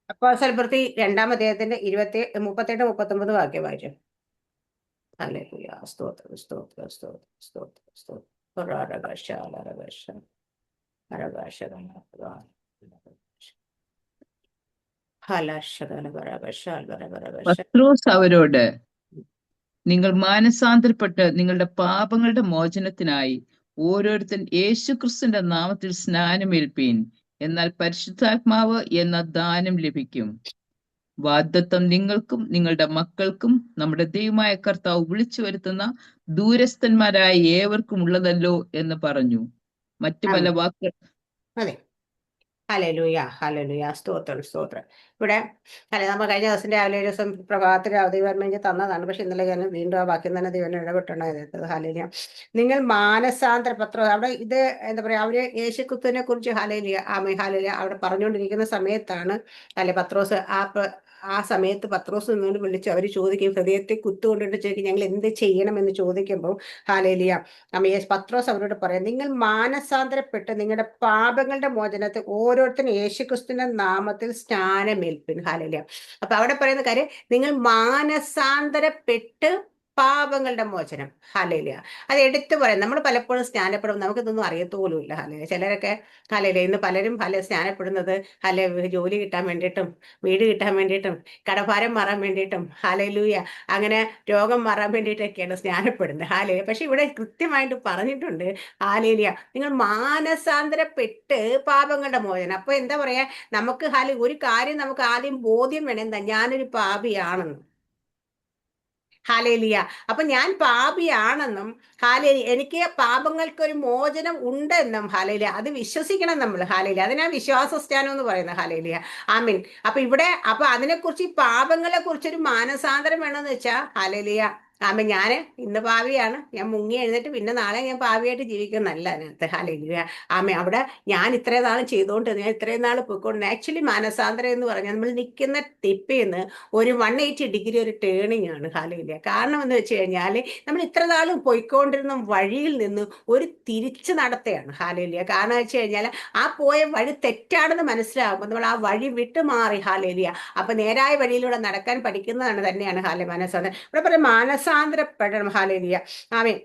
അപ്പോസ്തല പ്രവൃത്തി 2-ാം അധ്യായത്തിന്റെ 38-39 വാക്യം വായിച്ചു. ഹല്ലേലൂയ. സ്തോത്രം, സ്തോത്രം, സ്തോത്രം, സ്തോത്രം, സ്തോത്രം. റരഘശ, ലരഘശ, ഹരഘശ, ഹലശ, ലരഘശ, ലരഘശ. പത്രോസ് അവരോട്, നിങ്ങൾ മാനസാന്തരപ്പെട്ട് നിങ്ങളുടെ പാപങ്ങളുടെ മോചനത്തിനായി ഓരോരുത്തൻ യേശുക്രിസ്തുവിന്റെ നാമത്തിൽ സ്നാനമേൽപ്പീൻ. എന്നാൽ പരിശുദ്ധാത്മാവ് എന്ന ദാനം ലഭിക്കും. വാഗ്ദത്തം നിങ്ങൾക്കും നിങ്ങളുടെ മക്കൾക്കും നമ്മുടെ ദൈവമായ കർത്താവ് വിളിച്ചു വരുത്തുന്ന ദൂരസ്ഥന്മാരായ ഏവർക്കും ഉള്ളതല്ലോ എന്ന് പറഞ്ഞു. മറ്റു പല വാക്കുകൾ. അതെ. Hallelujah, hallelujah. സ്തോത്രം, സ്തോത്രം. ഇവിടെ നമ്മൾ കഴിഞ്ഞ ദിവസം രാവിലെ ഒരു ദിവസം പ്രഭാതത്തിൽ അവധി പറഞ്ഞ് തന്നതാണ്. പക്ഷെ ഇന്നലെ ഞാൻ വീണ്ടും ആ വാക്യം തന്നെ ദൈവം ഇടപെട്ടത്. ഹല്ലേലൂയ. നിങ്ങൾ മാനസാന്തര പത്രം അവിടെ ഇത് എന്താ പറയാ, അവര് യേശുക്രിസ്തുവിനെ കുറിച്ച് ഹല്ലേലൂയ ആമേൻ ഹല്ലേലൂയ അവിടെ പറഞ്ഞുകൊണ്ടിരിക്കുന്ന സമയത്താണ് അല്ലെ പത്രോസ് ആ സമയത്ത് പത്രോസ് നിന്നോട് വിളിച്ച് അവർ ചോദിക്കും, ഹൃദയത്തെ കുത്തുകൊണ്ടിട്ട് ചോദിക്കും, ഞങ്ങൾ എന്ത് ചെയ്യണമെന്ന് ചോദിക്കുമ്പോൾ ഹല്ലേലൂയ പത്രോസ് അവരോട് പറയാം, നിങ്ങൾ മാനസാന്തരപ്പെട്ട് നിങ്ങളുടെ പാപങ്ങളുടെ മോചനത്തിൽ ഓരോരുത്തരും യേശുക്രിസ്തുവിന്റെ നാമത്തിൽ സ്നാനമേൽപ്പിൻ. ഹല്ലേലൂയ. അപ്പൊ അവിടെ പറയുന്ന കാര്യം, നിങ്ങൾ മാനസാന്തരപ്പെട്ട് പാപങ്ങളുടെ മോചനം. ഹല്ലേലൂയ. അത് എടുത്തു പറയാം. നമ്മൾ പലപ്പോഴും സ്നാനപ്പെടും, നമുക്കിതൊന്നും അറിയത്തോലുമില്ല. ഹല്ലേലൂയ. ചിലരൊക്കെ ഹല്ലേലൂയ ഇന്ന് പലരും സ്നാനപ്പെടുന്നത് ജോലി കിട്ടാൻ വേണ്ടിയിട്ടും വീട് കിട്ടാൻ വേണ്ടിയിട്ടും കടഭാരം മാറാൻ വേണ്ടിയിട്ടും ഹല്ലേലൂയ അങ്ങനെ രോഗം മാറാൻ വേണ്ടിയിട്ടൊക്കെയാണ് സ്നാനപ്പെടുന്നത്. ഹല്ലേലൂയ. പക്ഷെ ഇവിടെ കൃത്യമായിട്ട് പറഞ്ഞിട്ടുണ്ട് ഹല്ലേലൂയ നിങ്ങൾ മാനസാന്തരപ്പെട്ട് പാപങ്ങളുടെ മോചനം. അപ്പൊ എന്താ പറയാ, നമുക്ക് ഒരു കാര്യം നമുക്ക് ആദ്യം ബോധ്യം വേണം, എന്താ, ഞാനൊരു പാപിയാണെന്ന്. ഹല്ലേലൂയ. അപ്പൊ ഞാൻ പാപിയാണെന്നും എനിക്ക് പാപങ്ങൾക്കൊരു മോചനം ഉണ്ടെന്നും ഹല്ലേലൂയ അത് വിശ്വസിക്കണം നമ്മൾ. ഹല്ലേലൂയ അതിനാ വിശ്വാസസ്നാനം എന്ന് പറയുന്നത്. ഹല്ലേലൂയ ആമീൻ. അപ്പൊ അതിനെക്കുറിച്ച്, ഈ പാപങ്ങളെ കുറിച്ചൊരു മാനസാന്തരം വേണമെന്ന് വെച്ചാൽ ഹല്ലേലൂയ ആമീൻ. ഞാൻ ഇന്ന് പാവിയാണ്, ഞാൻ മുങ്ങി എഴുന്നേറ്റ് പിന്നെ നാളെ ഞാൻ പാവിയായിട്ട് ജീവിക്കുന്നല്ല അതിനകത്ത്. ഹല്ലേലൂയ ആമീൻ. അവിടെ ഞാൻ ഇത്രയും നാൾ ചെയ്തുകൊണ്ട്, ഞാൻ ഇത്രയും നാൾ പോയിക്കൊണ്ട്, ആക്ച്വലി മാനസാന്തരം എന്ന് പറഞ്ഞാൽ നമ്മൾ നിൽക്കുന്ന ടിപ്പിന്ന് ഒരു 180 ഡിഗ്രി ഒരു ടേണിംഗ് ആണ്. ഹല്ലേലൂയ. കാരണം എന്ന് വെച്ച് കഴിഞ്ഞാൽ നമ്മൾ ഇത്ര നാളും പോയിക്കൊണ്ടിരുന്ന വഴിയിൽ നിന്ന് ഒരു തിരിച്ചു നടത്തുകയാണ്. ഹല്ലേലൂയ. കാരണം വെച്ച് കഴിഞ്ഞാൽ ആ പോയ വഴി തെറ്റാണെന്ന് മനസ്സിലാകുമ്പോൾ നമ്മൾ ആ വഴി വിട്ടുമാറി. ഹല്ലേലൂയ. അപ്പൊ നേരായ വഴിയിലൂടെ നടക്കാൻ പഠിക്കുന്നതാണ് തന്നെയാണ് മാനസാന്തരം. ഇവിടെ പറയാം മാനസാന്തരപ്പെടണം. ഹല്ലേലൂയ ആമേൻ.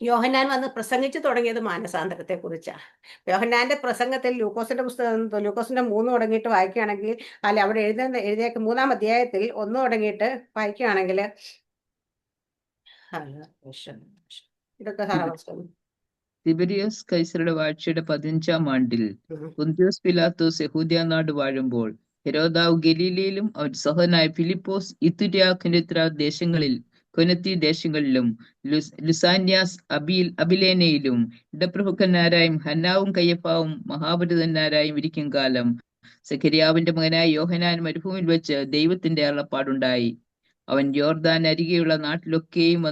യോഹന്നാൻ വന്ന് പ്രസംഗിച്ചു തുടങ്ങിയത് മാനസാന്തരത്തെ കുറിച്ചാണ്. യോഹന്നാന്റെ പ്രസംഗത്തിൽ ലൂക്കോസിന്റെ പുസ്തകം, ലൂക്കോസിന്റെ 3 തുടങ്ങിയിട്ട് വായിക്കുകയാണെങ്കിൽ, അവിടെ എഴുതിയ 3-ാം അധ്യായത്തിൽ 1 തുടങ്ങിയിട്ട് വായിക്കുകയാണെങ്കിൽ ഇതൊക്കെ തിബരിയസ് കൈസറുടെ വാഴ്ചയുടെ 15-ാം ആണ്ടിൽ പൊന്തിയോസ് പിലാത്തോസ് യഹൂദ്യ നാട് വാഴുമ്പോൾ ഹെരോദാവ് ഗലീലയിലും അവർ സഹോദരനായ ഫിലിപ്പോസ് ഇത്തുര്യ ദേശങ്ങളിൽ കൊനത്തി ദേശങ്ങളിലും ലുസാന്യാസ് അബിലേനയിലും ഇടപ്രഭുക്കന്മാരായും ഹന്നാവും കയ്യപ്പാവും മഹാപുരുതന്മാരായും ഇരിക്കും കാലം സഖരിയാവിന്റെ മകനായ യോഹനാൻ മരുഭൂമിയിൽ വെച്ച് ദൈവത്തിന്റെ അരുളപ്പാടുണ്ടായി. അവൻ യോർദാൻ അരികെയുള്ള നാട്ടിലൊക്കെയും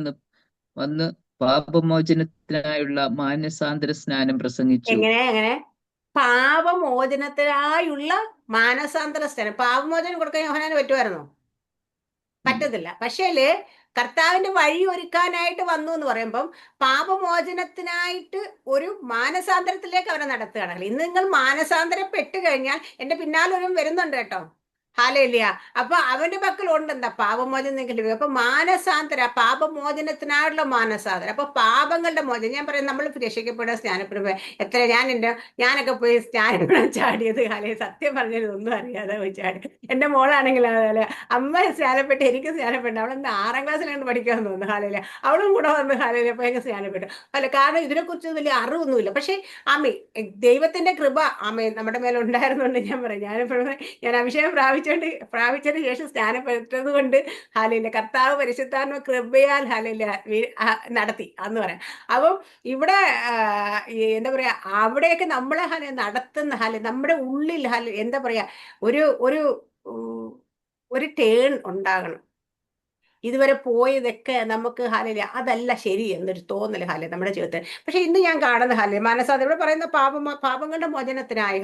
വന്ന് പാപമോചനത്തിനായുള്ള മാനസാന്തര സ്നാനം പ്രസംഗിച്ചു. എങ്ങനെ പാപമോചനത്തിനായുള്ള മാനസാന്തര സ്നാനം. പാപമോചനം കൊടുക്കാൻ യോഹന്നാന് പറ്റുമായിരുന്നോ? പറ്റത്തില്ല. പക്ഷേല് കർത്താവിന്റെ വഴി ഒരുക്കാനായിട്ട് വന്നു എന്ന് പറയുമ്പം പാപമോചനത്തിനായിട്ട് ഒരു മാനസാന്തരത്തിലേക്ക് അവരെ നടത്തുകയാണ്. ഇന്ന് നിങ്ങൾ മാനസാന്തരപ്പെട്ട് കഴിഞ്ഞാൽ എന്റെ പിന്നാലെ ഒരു വരുന്നുണ്ട് കേട്ടോ. ഹല്ലേലൂയ. അപ്പൊ അവന്റെ പക്കൽ ഉണ്ട് എന്താ, പാപമോചനം ലഭിക്കും. അപ്പൊ പാപമോചനത്തിനായുള്ള മാനസാന്തരം. അപ്പൊ പാപങ്ങളുടെ മോചനം. ഞാൻ പറയാം, നമ്മൾ രക്ഷിക്കപ്പെടുക സ്നാനപ്പെടുമ്പോ ഞാനൊക്കെ പോയി സ്നാനപ്പെടാൻ ചാടിയത് സത്യം പറഞ്ഞത് ഒന്നും അറിയാതെ പോയി ചാടി. എന്റെ മോളാണെങ്കിൽ അതല്ലേ, അമ്മ സ്നാനപ്പെട്ട് എനിക്ക് സ്നാനപ്പെട്ടു. അവൾ 6-ാം ക്ലാസ്സിലാണ് പഠിക്കാൻ തോന്നുന്നു. ഹാലയില അവളും കൂടെ വന്ന് ഹാലയില ഭയങ്കര സ്നാനപ്പെട്ടു. കാരണം ഇതിനെക്കുറിച്ച് വലിയ അറിവൊന്നുമില്ല. പക്ഷെ ആമേ ദൈവത്തിന്റെ കൃപ ആമേ നമ്മുടെ മേലെ ഉണ്ടായിരുന്നുകൊണ്ട് ഞാൻ പറയാം, ഞാൻ അഭിഷേകം പ്രാപിച്ചതിന് ശേഷം സ്നാനപ്പെട്ടത് കൊണ്ട് ഹാലയില കർത്താവ് പരിശുദ്ധാത്മ കൃപയാൽ ഹാലയില നടത്തി എന്ന് പറയാം. അപ്പം ഇവിടെ എന്താ പറയാ, അവിടെയൊക്കെ നമ്മളെ നടത്തുന്ന നമ്മുടെ ഉള്ളിൽ എന്താ പറയാ, ഒരു ഒരു ഒരു ടേൺ ഉണ്ടാകണം. ഇതുവരെ പോയതൊക്കെ നമുക്ക് അതല്ല ശരി എന്നൊരു തോന്നൽ നമ്മുടെ ജീവിതത്തിൽ. പക്ഷെ ഇന്ന് ഞാൻ കാണുന്ന മാനസാന്തരം ഇവിടെ പറയുന്ന പാപങ്ങളുടെ മോചനത്തിനായി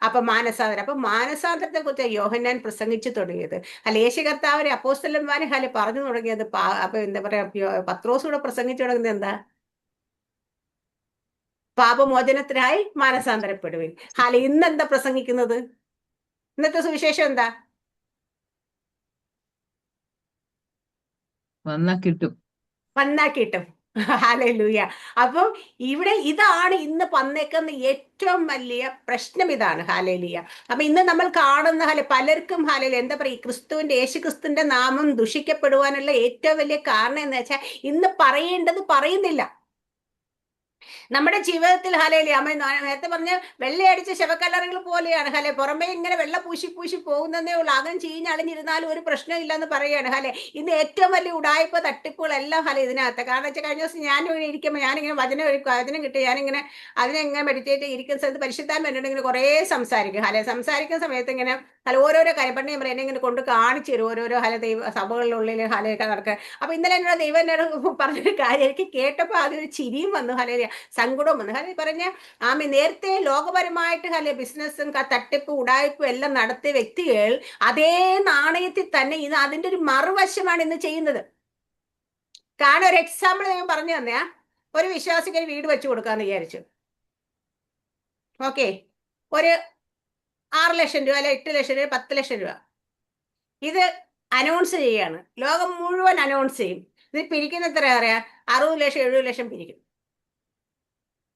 അപ്പൊ മാനസാന്തരത്തെ കുറിച്ച് യോഹന്നാൻ പ്രസംഗിച്ചു തുടങ്ങിയത്. യേശു കർത്താവിനെ അപ്പോസ്തലന്മാരെ പറഞ്ഞു തുടങ്ങിയത്. അപ്പൊ എന്താ പറയാ, പത്രോസ് കൂടെ പ്രസംഗിച്ചു തുടങ്ങുന്നത് എന്താ, പാപമോചനത്തിനായി മാനസാന്തരപ്പെടുവിൻ. ഇന്ന് എന്താ പ്രസംഗിക്കുന്നത്? ഇന്നത്തെ സുവിശേഷം എന്താ? വന്നാ കിട്ടും. വന്നാ കിട്ടും. ഹല്ലേലൂയ. അപ്പം ഇവിടെ ഇതാണ് ഇന്ന് വന്നേക്കുന്ന ഏറ്റവും വലിയ പ്രശ്നം, ഇതാണ്. ഹല്ലേലൂയ. അപ്പൊ ഇന്ന് നമ്മൾ കാണുന്ന പലർക്കും എന്താ പറയുക, ക്രിസ്തുവിന്റെ യേശു ക്രിസ്തുവിന്റെ നാമം ദുഷിക്കപ്പെടുവാനുള്ള ഏറ്റവും വലിയ കാരണം എന്ന് വെച്ചാൽ ഇന്ന് പറയേണ്ടത് പറയുന്നില്ല. നമ്മുടെ ജീവിതത്തിൽ അമ്മ നേരത്തെ പറഞ്ഞ വെള്ളയടിച്ച ശവക്കല്ലറകൾ പോലെയാണ് പുറമേ ഇങ്ങനെ വെള്ള പൂശി പൂശി പോകുന്നതേ ഉള്ളൂ. അകം ചീഞ്ഞളിഞ്ഞിരുന്നാലും ഒരു പ്രശ്നമില്ല എന്ന് പറയുകയാണ്. ഇന്ന് ഏറ്റവും വലിയ ഉടായ്പ തട്ടിപ്പുകളെല്ലാം ഇതിനകത്ത്. കാരണം വെച്ചാൽ കഴിഞ്ഞ ദിവസം ഞാൻ ഇവിടെ ഇരിക്കുമ്പോൾ ഞാനിങ്ങനെ വചനം കിട്ടി, ഞാനിങ്ങനെ അതിനെങ്ങനെ മെഡിറ്റേറ്റ് ഇരിക്കുന്ന സ്ഥലത്ത് പരിശുദ്ധാൻ എന്നോട് ഇങ്ങനെ കുറേ സംസാരിക്കും. സംസാരിക്കുന്ന സമയത്ത് ഇങ്ങനെ ഓരോരോ കാര്യം പണ്ട് ഞാൻ എന്നെ ഇങ്ങനെ കൊണ്ട് കാണിച്ചു തരും, ഓരോരോ ദൈവ സഭകളിലുള്ളിൽ ഒക്കെ നടക്കുക. അപ്പൊ ഇന്നലെ എന്നോട് ദൈവം എന്നോട് പറഞ്ഞൊരു കാര്യം എനിക്ക് കേട്ടപ്പോൾ അതൊരു ചിരിയും വന്നു, സങ്കടവും വന്നു. പറഞ്ഞ നേരത്തെ ലോകപരമായിട്ട് ബിസിനസ്സും തട്ടിപ്പും ഉടായ്പും എല്ലാം നടത്തിയ വ്യക്തികൾ അതേ നാണയത്തിൽ തന്നെ ഇത് അതിന്റെ ഒരു മറുവശമാണ് ഇന്ന് ചെയ്യുന്നത്. കാരണം ഒരു എക്സാമ്പിൾ ഞാൻ പറഞ്ഞു തന്നെയാ. ഒരു വിശ്വാസിക്ക് ഒരു വീട് വെച്ചു കൊടുക്കാന്ന് വിചാരിച്ചു. ഓക്കെ, ഒരു 6 ലക്ഷം രൂപ അല്ലെ 8 ലക്ഷം രൂപ 10 ലക്ഷം രൂപ ഇത് അനൗൺസ് ചെയ്യാണ്. ലോകം മുഴുവൻ അനൗൺസ് ചെയ്യും. ഇത് പിരിക്കുന്ന എത്ര അറിയാ? 60 ലക്ഷം 70 ലക്ഷം പിരിക്കും.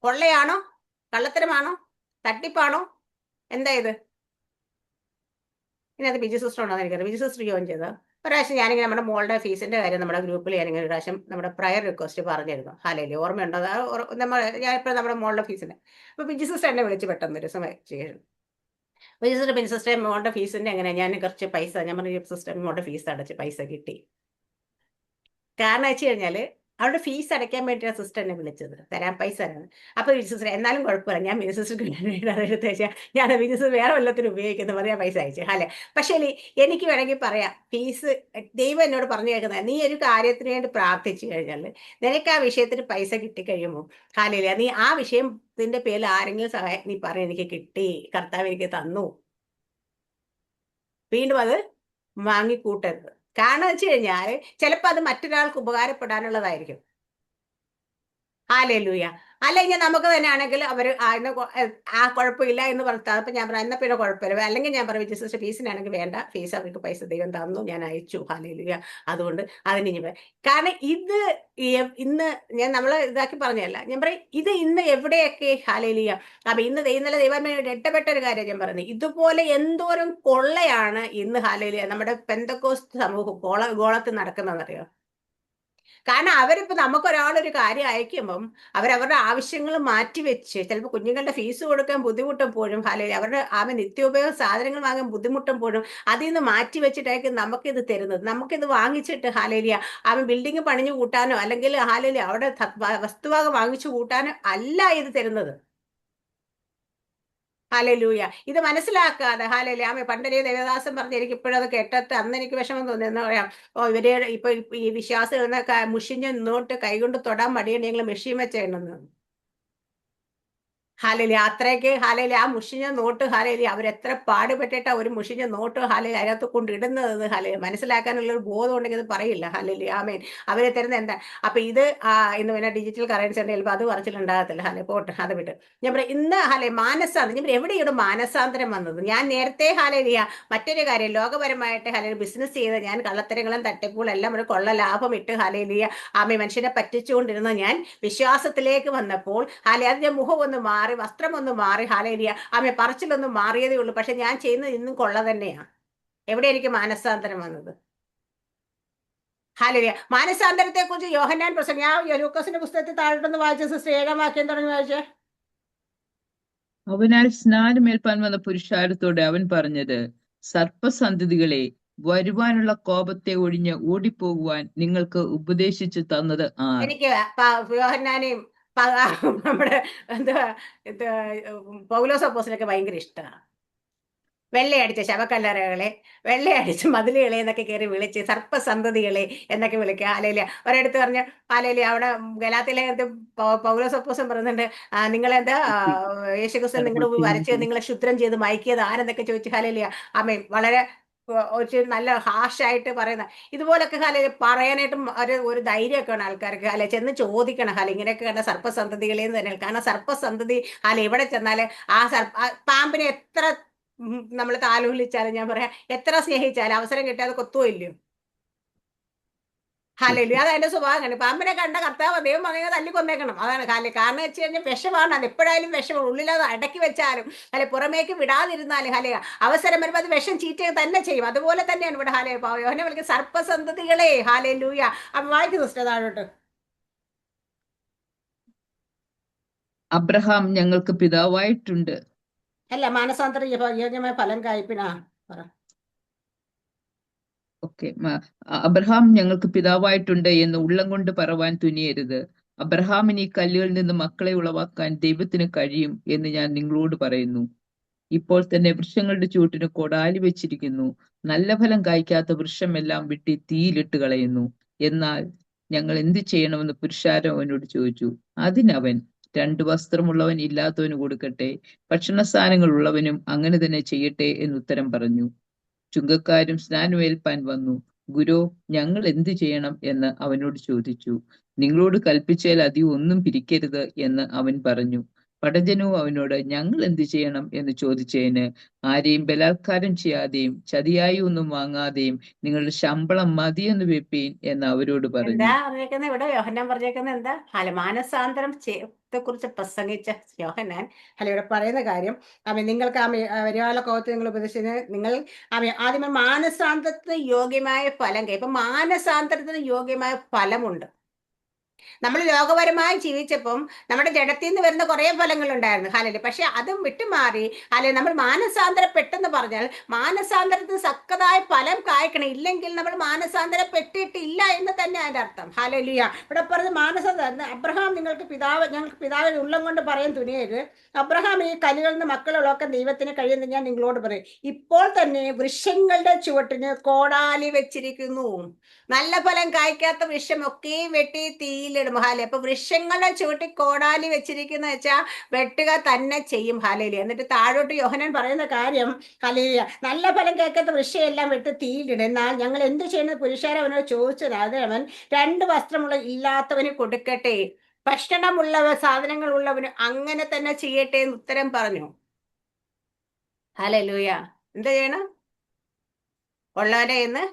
കൊള്ളയാണോ? കള്ളത്തരമാണോ? തട്ടിപ്പാണോ? എന്താ ഇത്? ഇതിനകത്ത് ബിജു സിസ്റ്റർ ഉണ്ടോ എന്ന് എനിക്കറിയാം. ബിജു സിസ്റ്റർ ജോയിൻ ചെയ്ത ഒരാഴ്ച ഞാനിങ്ങനെ നമ്മുടെ മോളുടെ ഫീസിന്റെ കാര്യം നമ്മുടെ ഗ്രൂപ്പിൽ ഞാനിങ്ങനെ ഒരു പ്രാവശ്യം നമ്മുടെ പ്രയർ റിക്വസ്റ്റ് പറഞ്ഞിരുന്നു. ഹാലയില് ഓർമ്മയുണ്ടോ? ഞാൻ ഇപ്പോൾ നമ്മുടെ മോളുടെ ഫീസിന്റെ അപ്പൊ ബിജു സിസ്റ്റർ എന്നെ വിളിച്ച് പെട്ടെന്ന് ഒരു സമയം ചെയ്തു. ബിജു സിസ്റ്റർ ബിജു സിസ്റ്റർ മോളുടെ ഫീസിന്റെ എങ്ങനെയാ, ഞാൻ കുറച്ച് പൈസ ഞാൻ പറഞ്ഞു സിസ്റ്റർ മോളുടെ ഫീസ് അടച്ച് പൈസ കിട്ടി. കാരണം വെച്ച് കഴിഞ്ഞാല് അവളുടെ ഫീസ് അടയ്ക്കാൻ വേണ്ടിയാണ് സിസ്റ്റർ എന്നെ വിളിച്ചത്, തരാൻ പൈസ തരാണ്. അപ്പൊ സിസ്റ്റർ എന്നാലും കുഴപ്പമില്ല, ഞാൻ മിനി സിസ്റ്റർക്ക് എടുത്ത് വെച്ചാൽ ഞാൻ മിനി സിസ്റ്റർ വേറെ വല്ലത്തിനും ഉപയോഗിക്കുന്ന പറയാൻ പൈസ അയച്ചു. അല്ലെ, പക്ഷേ എനിക്ക് വേണമെങ്കിൽ പറയാം, ഫീസ് ദൈവം എന്നോട് പറഞ്ഞു കേൾക്കുന്നത്, നീ ഒരു കാര്യത്തിന് വേണ്ടി പ്രാർത്ഥിച്ചു കഴിഞ്ഞാൽ നിനക്ക് ആ വിഷയത്തിന് പൈസ കിട്ടിക്കഴിയുമ്പോൾ ഹാലയില്ല, നീ ആ വിഷയത്തിന്റെ പേരിൽ ആരെങ്കിലും സഹായം നീ പറയും എനിക്ക് കിട്ടി, കർത്താവ് എനിക്ക് തന്നു, വീണ്ടും അത് വാങ്ങിക്കൂട്ടരുത്. കാരണം വെച്ച് കഴിഞ്ഞാൽ ചിലപ്പോൾ അത് മറ്റൊരാൾക്ക് ഉപകാരപ്പെടാനുള്ളതായിരിക്കും. ഹാലേലൂയ. അല്ലെങ്കിൽ നമുക്ക് തന്നെ ആണെങ്കിൽ അവർ കുഴപ്പമില്ല എന്ന് പറഞ്ഞാൽ അപ്പൊ ഞാൻ പറയാം എന്നാ പിന്നെ കുഴപ്പമില്ല, അല്ലെങ്കിൽ ഞാൻ പറയും സിസ്റ്റർ ഫീസിനാണെങ്കിൽ വേണ്ട, ഫീസ് അവർക്ക് പൈസ ദൈവം തന്നു, ഞാൻ അയച്ചു, ഹാലേലൂയ, അതുകൊണ്ട് അതിന് ഇനി കാരണം ഇത് ഇന്ന് ഞാൻ നമ്മളെ ഇതാക്കി പറഞ്ഞല്ല, ഞാൻ പറയും ഇത് ഇന്ന് എവിടെയൊക്കെ ഹാലേലൂയ. അപ്പൊ ഇന്നലെ ദൈവമേ രക്ഷപ്പെട്ട ഒരു കാര്യം ഞാൻ പറയുന്നത്, ഇതുപോലെ എന്തോരം കൊള്ളയാണ് ഇന്ന് ഹാലേലൂയ നമ്മുടെ പെന്തക്കോസ്ത് സമൂഹം ഗോളത്തിൽ നടക്കുന്നതെന്നറിയോ? കാരണം അവരിപ്പോ നമുക്കൊരാളൊരു കാര്യം അയക്കുമ്പം അവരവരുടെ ആവശ്യങ്ങൾ മാറ്റിവെച്ച് ചിലപ്പോൾ കുഞ്ഞുങ്ങളുടെ ഫീസ് കൊടുക്കാൻ ബുദ്ധിമുട്ടുമ്പോഴും അല്ലെങ്കിൽ അവരുടെ നിത്യോപയോഗ സാധനങ്ങൾ വാങ്ങാൻ ബുദ്ധിമുട്ടുമ്പോഴും അതിൽ നിന്ന് മാറ്റി വെച്ചിട്ടായിരിക്കും നമുക്കിത് തരുന്നത്. നമുക്കിത് വാങ്ങിച്ചിട്ട് ഹാലേലിയ ബിൽഡിംഗ് പണിഞ്ഞു കൂട്ടാനോ അല്ലെങ്കിൽ ഹാലേലിയ അവിടെ വസ്തുവക വാങ്ങിച്ചു കൂട്ടാനോ അല്ല ഇത് തരുന്നത്. ഹാലലൂയ. ഇത് മനസ്സിലാക്കാതെ ഹാലലൂയ പണ്ടൊരു ദേവദാസൻ പറഞ്ഞു, എനിക്ക് ഇപ്പോഴും അത് കേട്ടിട്ട് അന്ന് എനിക്ക് വിഷമം തോന്നി. എന്താ പറയാ, ഇവരെ ഇപ്പൊ ഈ വിശ്വാസം മുഷിഞ്ഞ് നിന്നോട്ട് കൈകൊണ്ട് തൊടാൻ മടിയുണ്ടെങ്കിൽ മെഷീൻ വെച്ചേണ്ടെന്ന്. ഹാലലി അത്രയ്ക്ക് ഹാലലി ആ മുഷിഞ്ഞ നോട്ട് ഹാലലി അവരെത്ര പാടുപെട്ടിട്ടാ ഒരു മുഷിഞ്ഞ നോട്ട് ഹാലലി അതിനകത്ത് കൊണ്ടിടുന്നത് ഹാലലി മനസ്സിലാക്കാനുള്ള ഒരു ബോധം ഉണ്ടെങ്കിൽ ഇത് പറയില്ല. ഹാലലി ആമേൻ. അവരെ തരുന്ന എന്താ? അപ്പൊ ഇത് ഇന്ന് പിന്നെ ഡിജിറ്റൽ കറൻസി ചിലപ്പോൾ അത് പറിച്ചിട്ടുണ്ടാകത്തില്ല. ഹാലെ പോട്ട് അത് വിട്ട് ഞാൻ പറയാം, ഇന്ന് ഹാലെ മാനസാന്തരം, ഞാൻ എവിടെയാണ് മാനസാന്തരം വന്നത്? ഞാൻ നേരത്തെ ഹാലലിയ മറ്റൊരു കാര്യം ലോകപരമായിട്ട് ഹാലലി ബിസിനസ് ചെയ്ത് ഞാൻ കള്ളത്തരങ്ങളും തട്ടിപ്പുകളും എല്ലാം ഒരു കൊള്ള ലാഭം ഇട്ട് ഹാലലിയ മനുഷ്യനെ പറ്റിച്ചുകൊണ്ടിരുന്ന ഞാൻ വിശ്വാസത്തിലേക്ക് വന്നപ്പോൾ ഹാലെ അതിന്റെ മുഖം ഒന്ന് മാറി, വസ്ത്രം ഒന്ന് മാറി, ഹാലേലിയ പറച്ചിലൊന്നും മാറിയതേ ഉള്ളൂ. പക്ഷെ ഞാൻ ചെയ്യുന്നത് ഇന്നും കൊള്ള തന്നെയാണ്. എവിടെ എനിക്ക് മാനസാന്തരം വന്നത്? ഹാലേലിയ. മാനസാന്തരത്തെ കുറിച്ച് യോഹന്നാൻ പ്രസംഗം, ഞാൻ ലൂക്കോസിന്റെ പുസ്തകത്തിൽ താഴോട്ടൊന്ന് വായിച്ച സിസ്റ്റർ 7-ാം വാക്യം തുടങ്ങി വായിച്ചേ. അവനാൽ സ്നാനമേൽപ്പാൻ വന്ന പുരുഷാരത്തോടെ അവൻ പറഞ്ഞത്, സർപ്പസന്തതികളെ, വരുവാനുള്ള കോപത്തെ ഒഴിഞ്ഞ് ഓടിപ്പോകുവാൻ നിങ്ങൾക്ക് ഉപദേശിച്ചു തന്നത് ആർ? എനിക്ക് യോഹന്നാനെയും നമ്മുടെ എന്താ പൗലോസ് അപ്പോസ്തലനൊക്കെ ഭയങ്കര ഇഷ്ടമാണ്. വെള്ളയടിച്ച ശവക്കല്ലറകളെ, വെള്ളയടിച്ച മതിലുകളെ എന്നൊക്കെ കയറി വിളിച്ച് സർപ്പസന്തതികളെ എന്നൊക്കെ വിളിക്കുക. ആലയില ഒരിടത്ത് പറഞ്ഞ ആലയില അവിടെ ഗലാത്തിലെ പൗലോസ് അപ്പോസ്തലൻ പറയുന്നുണ്ട്, നിങ്ങളെന്താ യേശുക്രിസ്തു നിങ്ങളുടെ വരച്ച് നിങ്ങളെ ക്ഷുദ്രം ചെയ്ത് മയക്കിയത് ആരെന്നൊക്കെ ചോദിച്ചു. ഹാലയില ആമേൻ. വളരെ ഒരു നല്ല ഹാഷായിട്ട് പറയുന്ന ഇതുപോലൊക്കെ ഹാല പറയാനായിട്ടും ഒരു ധൈര്യമൊക്കെ ആണ് ആൾക്കാർക്ക്. ഹാല ചെന്ന് ചോദിക്കണം, ഹാല ഇങ്ങനെയൊക്കെ കണ്ട സർപ്പസന്തതികളെന്ന് തന്നെ. കാരണം സർപ്പസന്തതി ഹാല എവിടെ ചെന്നാല് പാമ്പിനെ എത്ര നമ്മൾ താലോലിച്ചാലും ഞാൻ പറയാം, എത്ര സ്നേഹിച്ചാലും അവസരം കിട്ടാതെ കൊത്തുമില്ലയോ. ഹാലലൂയ. അത് അതിന്റെ സ്വഭാവമാണ്. പാമ്പിനെ കണ്ട കർത്താവ് ദൈവം പറയുന്നത് തല്ലിക്കൊന്നേക്കണം. അതാണ് കാരണം വെച്ച് കഴിഞ്ഞാൽ വിഷമാണ്. അത് എപ്പോഴായാലും വിഷമാണ്. ഉള്ളിലത് അടക്കി വെച്ചാലും അല്ലെ പുറമേക്ക് വിടാതിരുന്നാലും ഹാലയ അവസരം വരുമ്പോൾ അത് വിഷം ചീറ്റുക തന്നെ ചെയ്യും. അതുപോലെ തന്നെയാണ് ഇവിടെ ഹാലയ യോഹനെ വിളിക്കുന്ന സർപ്പസന്തതികളെ. ഹാലലൂയ. അപ്പൊ വായിക്കും സിസ്റ്റർ താഴോട്ട്. അബ്രഹാം ഞങ്ങൾക്ക് പിതാവായിട്ടുണ്ട്. അല്ല, മാനസാന്തര യോഗ്യമായ ഫലം കായ്പിനാ പറ. ഓക്കെ, അബ്രഹാം ഞങ്ങൾക്ക് പിതാവായിട്ടുണ്ട് എന്ന് ഉള്ളം കൊണ്ട് പറവാൻ തുനിയരുത്. അബ്രഹാമിന് ഈ കല്ലുകളിൽ നിന്ന് മക്കളെ ഉളവാക്കാൻ ദൈവത്തിന് കഴിയും എന്ന് ഞാൻ നിങ്ങളോട് പറയുന്നു. ഇപ്പോൾ തന്നെ വൃക്ഷങ്ങളുടെ ചുവട്ടിന് കൊടാലി വെച്ചിരിക്കുന്നു. നല്ല ഫലം കായ്ക്കാത്ത വൃക്ഷമെല്ലാം വെട്ടി തീയിലിട്ട് കളയുന്നു. എന്നാൽ ഞങ്ങൾ എന്ത് ചെയ്യണമെന്ന് പുരുഷാരം അവനോട് ചോദിച്ചു. അതിനവൻ, 2 വസ്ത്രമുള്ളവൻ ഇല്ലാത്തവന് കൊടുക്കട്ടെ, ഭക്ഷണസാധനങ്ങൾ ഉള്ളവനും അങ്ങനെ തന്നെ ചെയ്യട്ടെ എന്ന് ഉത്തരം പറഞ്ഞു. ചുങ്കക്കാരും സ്നാനമേൽപ്പാൻ വന്നു. ഗുരു, ഞങ്ങൾ എന്ത് ചെയ്യണം എന്ന് അവനോട് ചോദിച്ചു. നിങ്ങളോട് കൽപ്പിച്ചാൽ അധികം ഒന്നും പിരിക്കരുത് എന്ന് അവൻ പറഞ്ഞു. പടജനവും അവനോട്, ഞങ്ങൾ എന്ത് ചെയ്യണം എന്ന് ചോദിച്ചതിന്, ആരെയും ബലാത്കാരം ചെയ്യാതെയും ചതിയായി ഒന്നും വാങ്ങാതെയും നിങ്ങളുടെ ശമ്പളം മതിയെന്ന് വെപ്പീൻ എന്ന് അവരോട് എന്താ പറഞ്ഞു. പറഞ്ഞേക്കുന്നത് ഇവിടെ? യോഹന്നാൻ പറഞ്ഞേക്കുന്നത് എന്താ? മാനസാന്തരം കുറിച്ച് പ്രസംഗിച്ച യോഹന്നാൻ ഇവിടെ പറയുന്ന കാര്യം, നിങ്ങൾക്ക് വരുവാനുള്ള കോപത്തിൽ നിങ്ങൾ ഉപദേശിച്ചത്, നിങ്ങൾ ആദ്യമേ മാനസാന്തരത്തിന് യോഗ്യമായ ഫലം ഇപ്പൊ മാനസാന്തരത്തിന് യോഗ്യമായ ഫലമുണ്ട്. നമ്മൾ ലോകപരമായി ജീവിച്ചപ്പം നമ്മുടെ ജഡത്തിൽ നിന്ന് വരുന്ന കുറെ ഫലങ്ങൾ ഉണ്ടായിരുന്നു ഹാലല്. പക്ഷെ അതും വിട്ടുമാറി നമ്മൾ മാനസാന്തരപ്പെട്ടെന്ന് പറഞ്ഞാൽ മാനസാന്തരത്തിന് തക്കതായ ഫലം കായ്ക്കണം. ഇല്ലെങ്കിൽ നമ്മൾ മാനസാന്തരപ്പെട്ടിട്ടില്ല എന്ന് തന്നെ അതിന്റെ അർത്ഥം. ഹാലലിയ. ഇവിടെ പറഞ്ഞ മാനസാന്തരം, അബ്രഹാം ഞങ്ങൾക്ക് പിതാവിന് ഉള്ളം കൊണ്ട് പറയാൻ തുനിയരുത്. അബ്രഹാം ഈ കല്ലുകളിൽ നിന്ന് മക്കളുള്ളൊക്കെ ദൈവത്തിന് കഴിയുമെന്ന് ഞാൻ നിങ്ങളോട് പറയും. ഇപ്പോൾ തന്നെ വൃക്ഷങ്ങളുടെ ചുവട്ടിന് കോടാലി വെച്ചിരിക്കുന്നു. നല്ല ഫലം കായ്ക്കാത്ത വൃക്ഷമൊക്കെ വെട്ടി തീയിലിടും. അപ്പൊ വൃക്ഷങ്ങളുടെ ചുവട്ടി കോടാലി വെച്ചിരിക്കുന്ന വെച്ചാൽ വെട്ടുക തന്നെ ചെയ്യും. ഹാലേലി. എന്നിട്ട് താഴോട്ട് യോഹന്നാൻ പറയുന്ന കാര്യം, ഹാലേലിയ, നല്ല ഫലം കേൾക്കാത്ത വൃക്ഷം എല്ലാം വെട്ടി തീയിലിടും. എന്നാൽ ഞങ്ങൾ എന്ത് ചെയ്യുന്നത് പുരുഷാരം അവനോട് ചോദിച്ചത്. അത് അവൻ, 2 വസ്ത്രമുള്ള ഇല്ലാത്തവന് കൊടുക്കട്ടെ, ഭക്ഷണമുള്ളവ സാധനങ്ങൾ ഉള്ളവന് അങ്ങനെ തന്നെ ചെയ്യട്ടെ എന്ന് ഉത്തരം പറഞ്ഞു. ഹാലലൂയ. എന്താ ചെയ്യണം? ഉള്ളവന്റെ കയ്യിൽ നിന്ന്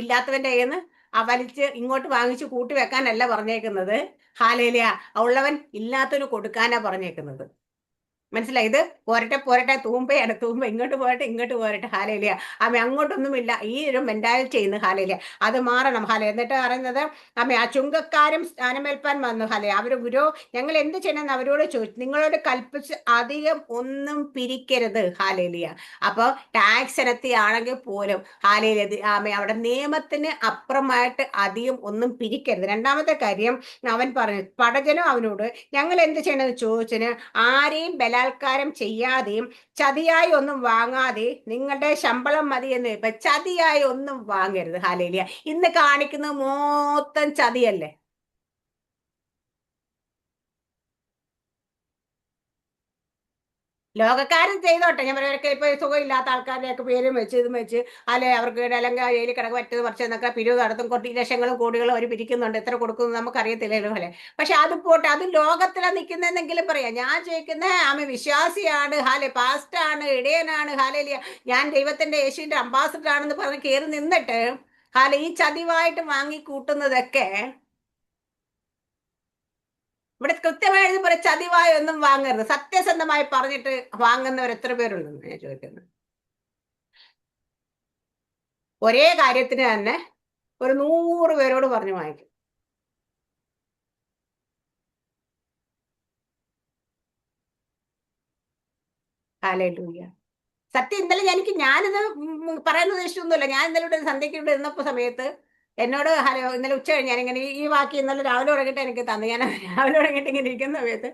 ഇല്ലാത്തവന്റെ കയ്യിൽ നിന്ന് വലിച്ച് ഇങ്ങോട്ട് വാങ്ങിച്ച് കൂട്ടി വെക്കാനല്ല പറഞ്ഞേക്കുന്നത്. ഹാലേലിയ. ഉള്ളവൻ ഇല്ലാത്തവന് കൊടുക്കാനാ പറഞ്ഞേക്കുന്നത്. മനസ്സിലായി? ഇത് പോരട്ടെ തൂമ്പയാണ്. തൂമ്പ ഇങ്ങോട്ട് പോരട്ടെ. ഹാലേലിയ. അങ്ങോട്ടൊന്നുമില്ല. ഈ ഒരു മെന്റാലിറ്റി ചെയ്യുന്നു. ഹാലേലിയ. അത് മാറണം. ഹാല. എന്നിട്ട് പറയുന്നത്, ആ ചുങ്കക്കാരും സ്ഥാനമേൽപ്പാൻ വന്നു. ഹാലേ. അവര്, ഗുരു, ഞങ്ങൾ എന്ത് ചെയ്യണമെന്ന് അവരോട് ചോദിച്ചു. നിങ്ങളോട് കൽപ്പിച്ച് അധികം ഒന്നും പിരിക്കരുത്. ഹാലേലിയ. അപ്പൊ ടാക്സ് ഇനത്തിയാണെങ്കിൽ പോലും ഹാലേലിയ അവിടെ നിയമത്തിന് അപ്പുറമായിട്ട് അധികം ഒന്നും പിരിക്കരുത്. രണ്ടാമത്തെ കാര്യം അവൻ പറഞ്ഞു, പടജനം അവനോട് ഞങ്ങൾ എന്ത് ചെയ്യണമെന്ന് ചോദിച്ചതിന്, ആരെയും ബലാത്കാരം ചെയ്യാതെയും ചതിയായി ഒന്നും വാങ്ങാതെ നിങ്ങളുടെ ശമ്പളം മതി എന്ന്. ഇപ്പൊ ചതിയായി ഒന്നും വാങ്ങരുത്. ഹാലേലിയ. ഇന്ന് കാണിക്കുന്നത് മൊത്തം ചതിയല്ലേ. ലോകക്കാരൻ ചെയ്തോട്ടെ. ഞാൻ പറയുക, ഇപ്പൊ സുഖമില്ലാത്ത ആൾക്കാരുടെയൊക്കെ പേരും വെച്ച് ഇതും വെച്ച് അവർക്ക് അല്ലെങ്കിൽ ജയിലിൽ കിടക്ക് പറ്റത് കുറച്ച് എന്നൊക്കെ പിരിവ് നടത്തും. കുറച്ച് ലക്ഷങ്ങളും കോടികളും അവർ പിരിക്കുന്നുണ്ട്. എത്ര കൊടുക്കുന്നു നമുക്കറിയത്തില്ലല്ലോ. പക്ഷെ അത് പോട്ടെ, അത് ലോകത്തിലാണ് നിൽക്കുന്നതെന്നെങ്കിലും പറയാം. ഞാൻ ചോദിക്കുന്നത്, വിശ്വാസിയാണ്, പാസ്റ്റാണ്, ഇടയനാണ്, ഞാൻ ദൈവത്തിന്റെ യേശുവിന്റെ അംബാസിഡർ ആണെന്ന് പറഞ്ഞ് കയറി നിന്നിട്ട് ഈ ചതിവായിട്ട് വാങ്ങി കൂട്ടുന്നതൊക്കെ ഇവിടെ കൃത്യമായത് പോലെ ചതിവായി ഒന്നും വാങ്ങരുത്. സത്യസന്ധമായി പറഞ്ഞിട്ട് വാങ്ങുന്നവർ എത്ര പേരുണ്ടെന്ന് ഞാൻ ചോദിക്കുന്നത്. ഒരേ കാര്യത്തിന് തന്നെ ഒരു 100 പേരോട് പറഞ്ഞു വാങ്ങിക്കും. ഹല്ലേലൂയ. സത്യം, ഇന്നലെ ഞാനിത് പറയുന്നത് ഇഷ്ടമൊന്നുമില്ല. ഞാൻ ഇന്നലെ ഇവിടെ സന്ധ്യയ്ക്ക് ഇവിടെ ഇരുന്നപ്പോ സമയത്ത് എന്നോട് ഇന്നലെ ഉച്ച കഴിഞ്ഞ് ഞാനിങ്ങനെ ഈ വാക്ക് ഇന്നലെ രാവിലെ തുടങ്ങിയിട്ട് എനിക്ക് തന്നു. ഞാൻ രാവിലെ തുടങ്ങിയിട്ട് ഇങ്ങനെ ഇരിക്കുന്ന സമയത്ത്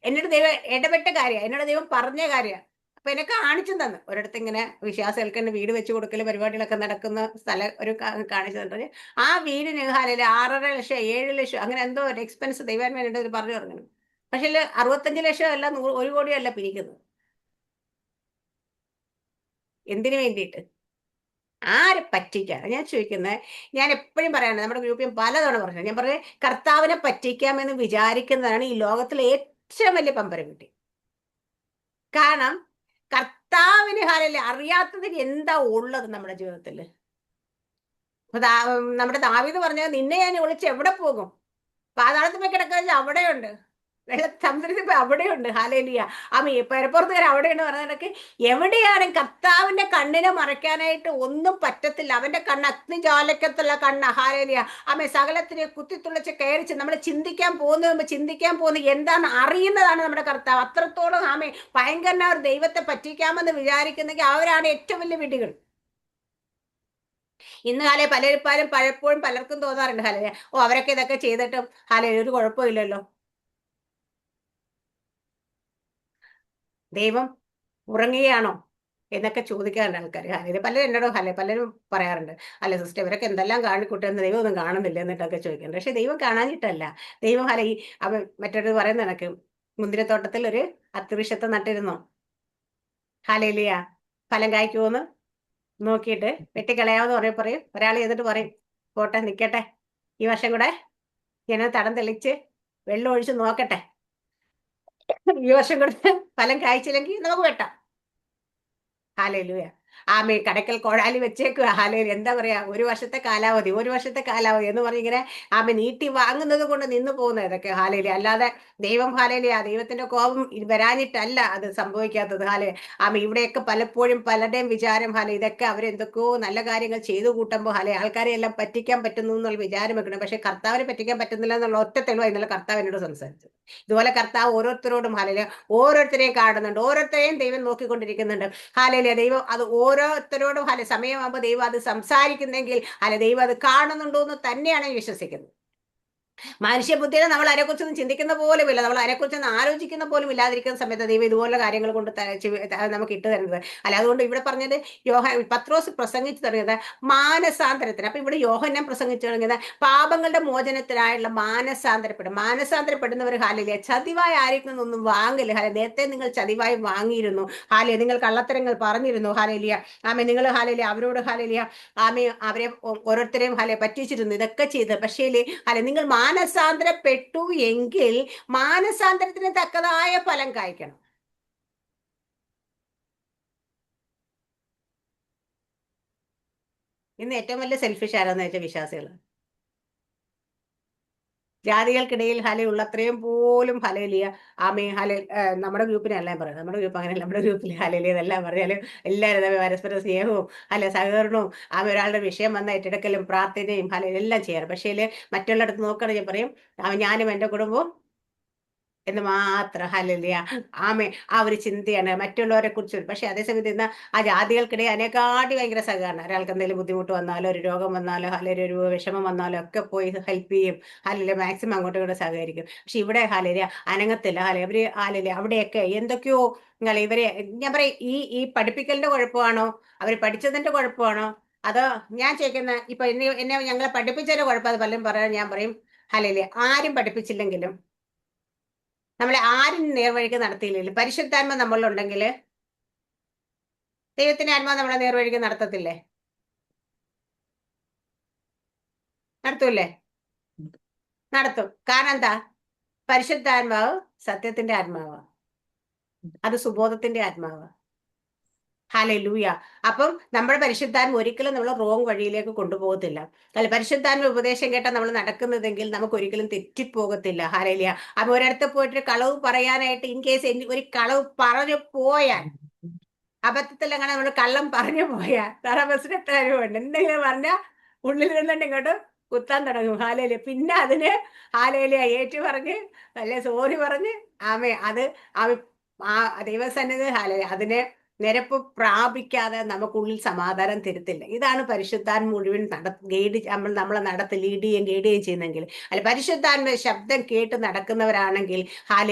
എന്നോട് ദൈവം ഇടപെട്ട കാര്യമാണ്, എന്നോട് ദൈവം പറഞ്ഞ കാര്യമാണ്. അപ്പൊ എന്നെ കാണിച്ചു തന്നു. ഒരിടത്ത് ഇങ്ങനെ വിശ്വാസികൾക്ക് വീട് വെച്ച് കൊടുക്കൽ പരിപാടികളൊക്കെ നടക്കുന്ന സ്ഥലം ഒരു കാണിച്ചു തന്നത്. ആ വീടിന് 6.5 ലക്ഷം 7 ലക്ഷം അങ്ങനെ എന്തോ ഒരു എക്സ്പെൻസ് ദൈവം വേണ്ടി പറഞ്ഞു പറഞ്ഞു. പക്ഷെ 65 ലക്ഷം അല്ല 1 കോടിയല്ല പിരിക്കുന്നത്. എന്തിനു വേണ്ടിയിട്ട്? ആരെ പറ്റിക്കാണ് ഞാൻ ചോദിക്കുന്നത്. ഞാൻ എപ്പോഴും പറയാനുണ്ട്, നമ്മുടെ ഗ്രൂപ്പിൽ പലതവണ പറഞ്ഞു, ഞാൻ പറഞ്ഞത് കർത്താവിനെ പറ്റിക്കാമെന്ന് വിചാരിക്കുന്നതാണ് ഈ ലോകത്തിലെ ഏറ്റവും വലിയ പമ്പരം കുട്ടി. കാരണം കർത്താവിന് ഹാലല്ലേ അറിയാത്തതിന് എന്താ ഉള്ളത് നമ്മുടെ ജീവിതത്തിൽ? നമ്മുടെ ദാവീദ് പറഞ്ഞത്, നിന്നെ ഞാൻ വിളിച്ച് എവിടെ പോകും? പാതാളത്തിൽ പോയി കിടക്കുക അവിടെയുണ്ട്, വെള്ളസമുദ്രത്തിൽ പോയി അവിടെയുണ്ട്. ഹാലേലിയ. പെരപ്പുറത്തുകാർ അവിടെയാണ് പറഞ്ഞതൊക്കെ. എവിടെയാണ് കർത്താവിന്റെ കണ്ണിനെ മറയ്ക്കാനായിട്ട് ഒന്നും പറ്റത്തില്ല. അവന്റെ കണ്ണ് അഗ്നിജാലക്കത്തുള്ള കണ്ണ്. ഹാലേലിയ. സകലത്തിനെ കുത്തിത്തുളച്ച് കയറിച്ച് നമ്മൾ ചിന്തിക്കാൻ പോകുന്ന എന്താന്ന് അറിയുന്നതാണ് നമ്മുടെ കർത്താവ്. അത്രത്തോളം ഭയങ്കരന ദൈവത്തെ പറ്റിക്കാമെന്ന് വിചാരിക്കുന്നെങ്കിൽ അവരാണ് ഏറ്റവും വലിയ വിഡികൾ. ഇന്ന് പലപ്പോഴും പലർക്കും തോന്നാറുണ്ട്, ഹാലേ, അവരൊക്കെ ഇതൊക്കെ ചെയ്തിട്ടും ഹാലേ ഒരു കുഴപ്പമില്ലല്ലോ, ദൈവം ഉറങ്ങുകയാണോ എന്നൊക്കെ ചോദിക്കാറുണ്ട് ആൾക്കാർ. ഹാലേ പലരും എന്നോടോ പലരും പറയാറുണ്ട്, അല്ല സിസ്റ്റർ ഇവരൊക്കെ എന്തെല്ലാം കാണിക്കൂട്ടെന്ന് ദൈവം ഒന്നും കാണുന്നില്ല എന്നിട്ടൊക്കെ ചോദിക്കുന്നുണ്ട്. പക്ഷെ ദൈവം കാണാനിട്ടല്ല. ദൈവം ഈ മറ്റൊരു പറയുന്ന കണക്ക് മുന്തിരിത്തോട്ടത്തിൽ ഒരു അത്തിവൃക്ഷത്തെ നട്ടിരുന്നു. ഹാലേലിയ. ഫലം കായ്ക്കുമെന്ന് നോക്കിയിട്ട് വെട്ടിക്കളയാമെന്ന് പറയും. ഒരാൾ ചെയ്തിട്ട് പറയും, പോട്ടെ നിക്കട്ടെ, ഈ വർഷം കൂടെ ഞാൻ തടം തെളിച്ച് വെള്ളം ഒഴിച്ച് നോക്കട്ടെ, ഈ വർഷം കൂടെ ഫലം കായ്ച്ചില്ലെങ്കിൽ നമുക്ക് വെട്ടാം. ഹാലേലൂയ. കടക്കൽ കോഴാലി വെച്ചേക്കുക. ഹാലേലു. എന്താ പറയാ, ഒരു വർഷത്തെ കാലാവധി എന്ന് പറഞ്ഞ് ഇങ്ങനെ നീട്ടി വാങ്ങുന്നത് കൊണ്ട് നിന്ന് പോകുന്നത് ഇതൊക്കെ. ഹാലേലു. അല്ലാതെ ദൈവം ഹാലേലു ദൈവത്തിന്റെ കോപം വരാനിട്ടല്ല അത് സംഭവിക്കാത്തത്. ഇവിടെയൊക്കെ പലപ്പോഴും പലരുടെയും വിചാരം ഇതൊക്കെ അവരെന്തൊക്കെയോ നല്ല കാര്യങ്ങൾ ചെയ്തു കൂട്ടുമ്പോൾ ആൾക്കാരെ എല്ലാം പറ്റിക്കാൻ പറ്റുന്നു എന്നുള്ള വിചാരം വെക്കണം. പക്ഷെ കർത്താവിനെ പറ്റിക്കാൻ പറ്റുന്നില്ല എന്നുള്ള ഒറ്റ തെളിവായി ഇന്നലെ കർത്താവ് എന്നോട് സംസാരിച്ചു. ഇതുപോലെ കർത്താവ് ഓരോരുത്തരോടും ഓരോരുത്തരെയും കാണുന്നുണ്ട്, ഓരോരുത്തരെയും ദൈവം നോക്കിക്കൊണ്ടിരിക്കുന്നുണ്ട്. ദൈവം അത് ഓരോരുത്തരോടും സമയമാകുമ്പോൾ ദൈവം അത് സംസാരിക്കുന്നെങ്കിൽ ദൈവം അത് കാണുന്നുണ്ടോ എന്ന് തന്നെയാണ് വിശ്വസിക്കുന്നത്. മനുഷ്യബുദ്ധിയെ നമ്മൾ അതിനെക്കുറിച്ചൊന്നും ചിന്തിക്കുന്ന പോലുമില്ല, നമ്മൾ അതിനെക്കുറിച്ചൊന്നും ആലോചിക്കുന്ന പോലും ഇല്ലാതിരിക്കുന്ന സമയത്ത് ദൈവം ഇതുപോലുള്ള കാര്യങ്ങൾ കൊണ്ട് നമുക്ക് ഇട്ട് തരുന്നത്. അതുകൊണ്ട് ഇവിടെ പറഞ്ഞത് പത്രോസ് പ്രസംഗിച്ചു തുടങ്ങിയത് മാനസാന്തരത്തിന്. അപ്പൊ ഇവിടെ യോഹന്നാൻ പ്രസംഗിച്ചു തുടങ്ങിയത് പാപങ്ങളുടെ മോചനത്തിനായുള്ള മാനസാന്തരപ്പെടുന്നവർ ഹാലിലെ ചതിവായി ആയിരിക്കും ഒന്നും വാങ്ങില്ല. നേരത്തെ നിങ്ങൾ ചതിവായി വാങ്ങിയിരുന്നു. നിങ്ങൾ കള്ളത്തരങ്ങൾ പറഞ്ഞിരുന്നു. ഹാലേലിയ. നിങ്ങൾ ഹാലേലിയ അവരോട് ഹാലേലിയ അവരെ ഓരോരുത്തരെയും പറ്റിച്ചിരുന്നു. ഇതൊക്കെ ചെയ്ത് പക്ഷേ നിങ്ങൾ മാനസാന്തരപ്പെട്ടു എങ്കിൽ മാനസാന്തരത്തിന് തക്കതായ ഫലം കായ്ക്കണം. ഇന്ന് ഏറ്റവും വലിയ സെൽഫിഷ് ആരാന്ന് വെച്ചാൽ വിശ്വാസികൾ. ജാതികൾക്കിടയിൽ ഉള്ളത്രയും പോലും ഹലലിയ നമ്മുടെ ഗ്രൂപ്പിനെല്ലാം പറയാം, നമ്മുടെ ഗ്രൂപ്പ് അങ്ങനെയല്ല, നമ്മുടെ ഗ്രൂപ്പിൽ ഹലലിയ എല്ലാം പറഞ്ഞാലും എല്ലാവരും പരസ്പര സ്നേഹവും സഹകരണവും ഒരാളുടെ വിഷയം വന്ന ഏറ്റെടുക്കലും പ്രാർത്ഥനയും എല്ലാം ചെയ്യാറ്. പക്ഷേ മറ്റുള്ളിടത്ത് നോക്കുകയാണെങ്കിൽ പറയും ഞാനും എൻ്റെ കുടുംബവും എന്ന് മാത്രം. ഹല്ലേലൂയ. ആ ഒരു ചിന്തയാണ് മറ്റുള്ളവരെ കുറിച്ച്. പക്ഷെ അതേസമയത്ത് ഇന്ന് ജാതികൾക്കിടയിൽ അതിനെക്കാട്ടി ഭയങ്കര സഹകരണം. ഒരാൾക്ക് എന്തെങ്കിലും ബുദ്ധിമുട്ട് വന്നാലോ ഒരു രോഗം വന്നാലോ അല്ലെങ്കിൽ ഒരു വിഷമം വന്നാലോ ഒക്കെ പോയി ഹെൽപ്പ് ചെയ്യും. മാക്സിമം അങ്ങോട്ടും ഇങ്ങോട്ടും സഹകരിക്കും. പക്ഷെ ഇവിടെ അനങ്ങത്തില്ല. അവിടെയൊക്കെ എന്തൊക്കെയോ ഇവരെ ഞാൻ പറയും ഈ പഠിപ്പിക്കലിന്റെ കുഴപ്പമാണോ, അവർ പഠിച്ചതിന്റെ കുഴപ്പമാണോ, അതോ ഞാൻ ചോദിക്കുന്ന ഇപ്പൊ എന്നെ ഞങ്ങളെ പഠിപ്പിച്ചതിന്റെ കുഴപ്പം? അത് പലരും പറയാൻ ഞാൻ പറയും ആരും പഠിപ്പിച്ചില്ലെങ്കിലും നമ്മളെ ആരും നേർവഴിക്ക് നടത്തിയില്ലല്ലോ. പരിശുദ്ധാത്മ നമ്മളിലുണ്ടെങ്കിൽ ദൈവത്തിന്റെ ആത്മാവ് നമ്മളെ നേർവഴിക്ക് നടത്തത്തില്ലേ? നടത്തൂല്ലേ? നടത്തും. കാരണം എന്താ? പരിശുദ്ധാത്മാവ് സത്യത്തിന്റെ ആത്മാവ്, അത് സുബോധത്തിന്റെ ആത്മാവ്. ഹല്ലേലൂയ. അപ്പം നമ്മുടെ പരിശുദ്ധാത്മ ഒരിക്കലും നമ്മൾ റോങ് വഴിയിലേക്ക് കൊണ്ടുപോകത്തില്ല. പരിശുദ്ധാത്മ ഉപദേശം കേട്ടാൽ നമ്മൾ നടക്കുന്നതെങ്കിൽ നമുക്ക് ഒരിക്കലും തെറ്റിപ്പോകത്തില്ല. ഹല്ലേലൂയ. അപ്പൊ ഒരിടത്ത് പോയിട്ട് കളവ് പറയാനായിട്ട് ഇൻ കേസ് ഒരു കളവ് പറഞ്ഞു പോയാൽ, അബദ്ധത്തിൽ അങ്ങനെ നമ്മൾ കള്ളം പറഞ്ഞു പോയാൽ തറബസിനെത്താരുമുണ്ട്. എന്തെങ്കിലും പറഞ്ഞാൽ ഉള്ളിൽ നിന്നുണ്ട് ഇങ്ങോട്ട് കുത്താൻ തുടങ്ങും. പിന്നെ അതിന് ഏറ്റു പറഞ്ഞ് സോറി പറഞ്ഞ് അത് ആ ദൈവസന്നിധി അതിനെ നിരപ്പ് പ്രാപിക്കാതെ നമുക്കുള്ളിൽ സമാധാനം തരത്തില്ല. ഇതാണ് പരിശുദ്ധാൻ മുഴുവൻ നമ്മളെ ലീഡ് ചെയ്യുകയും ചെയ്യുന്നെങ്കിൽ പരിശുദ്ധാന്റെ ശബ്ദം കേട്ട് നടക്കുന്നവരാണെങ്കിൽ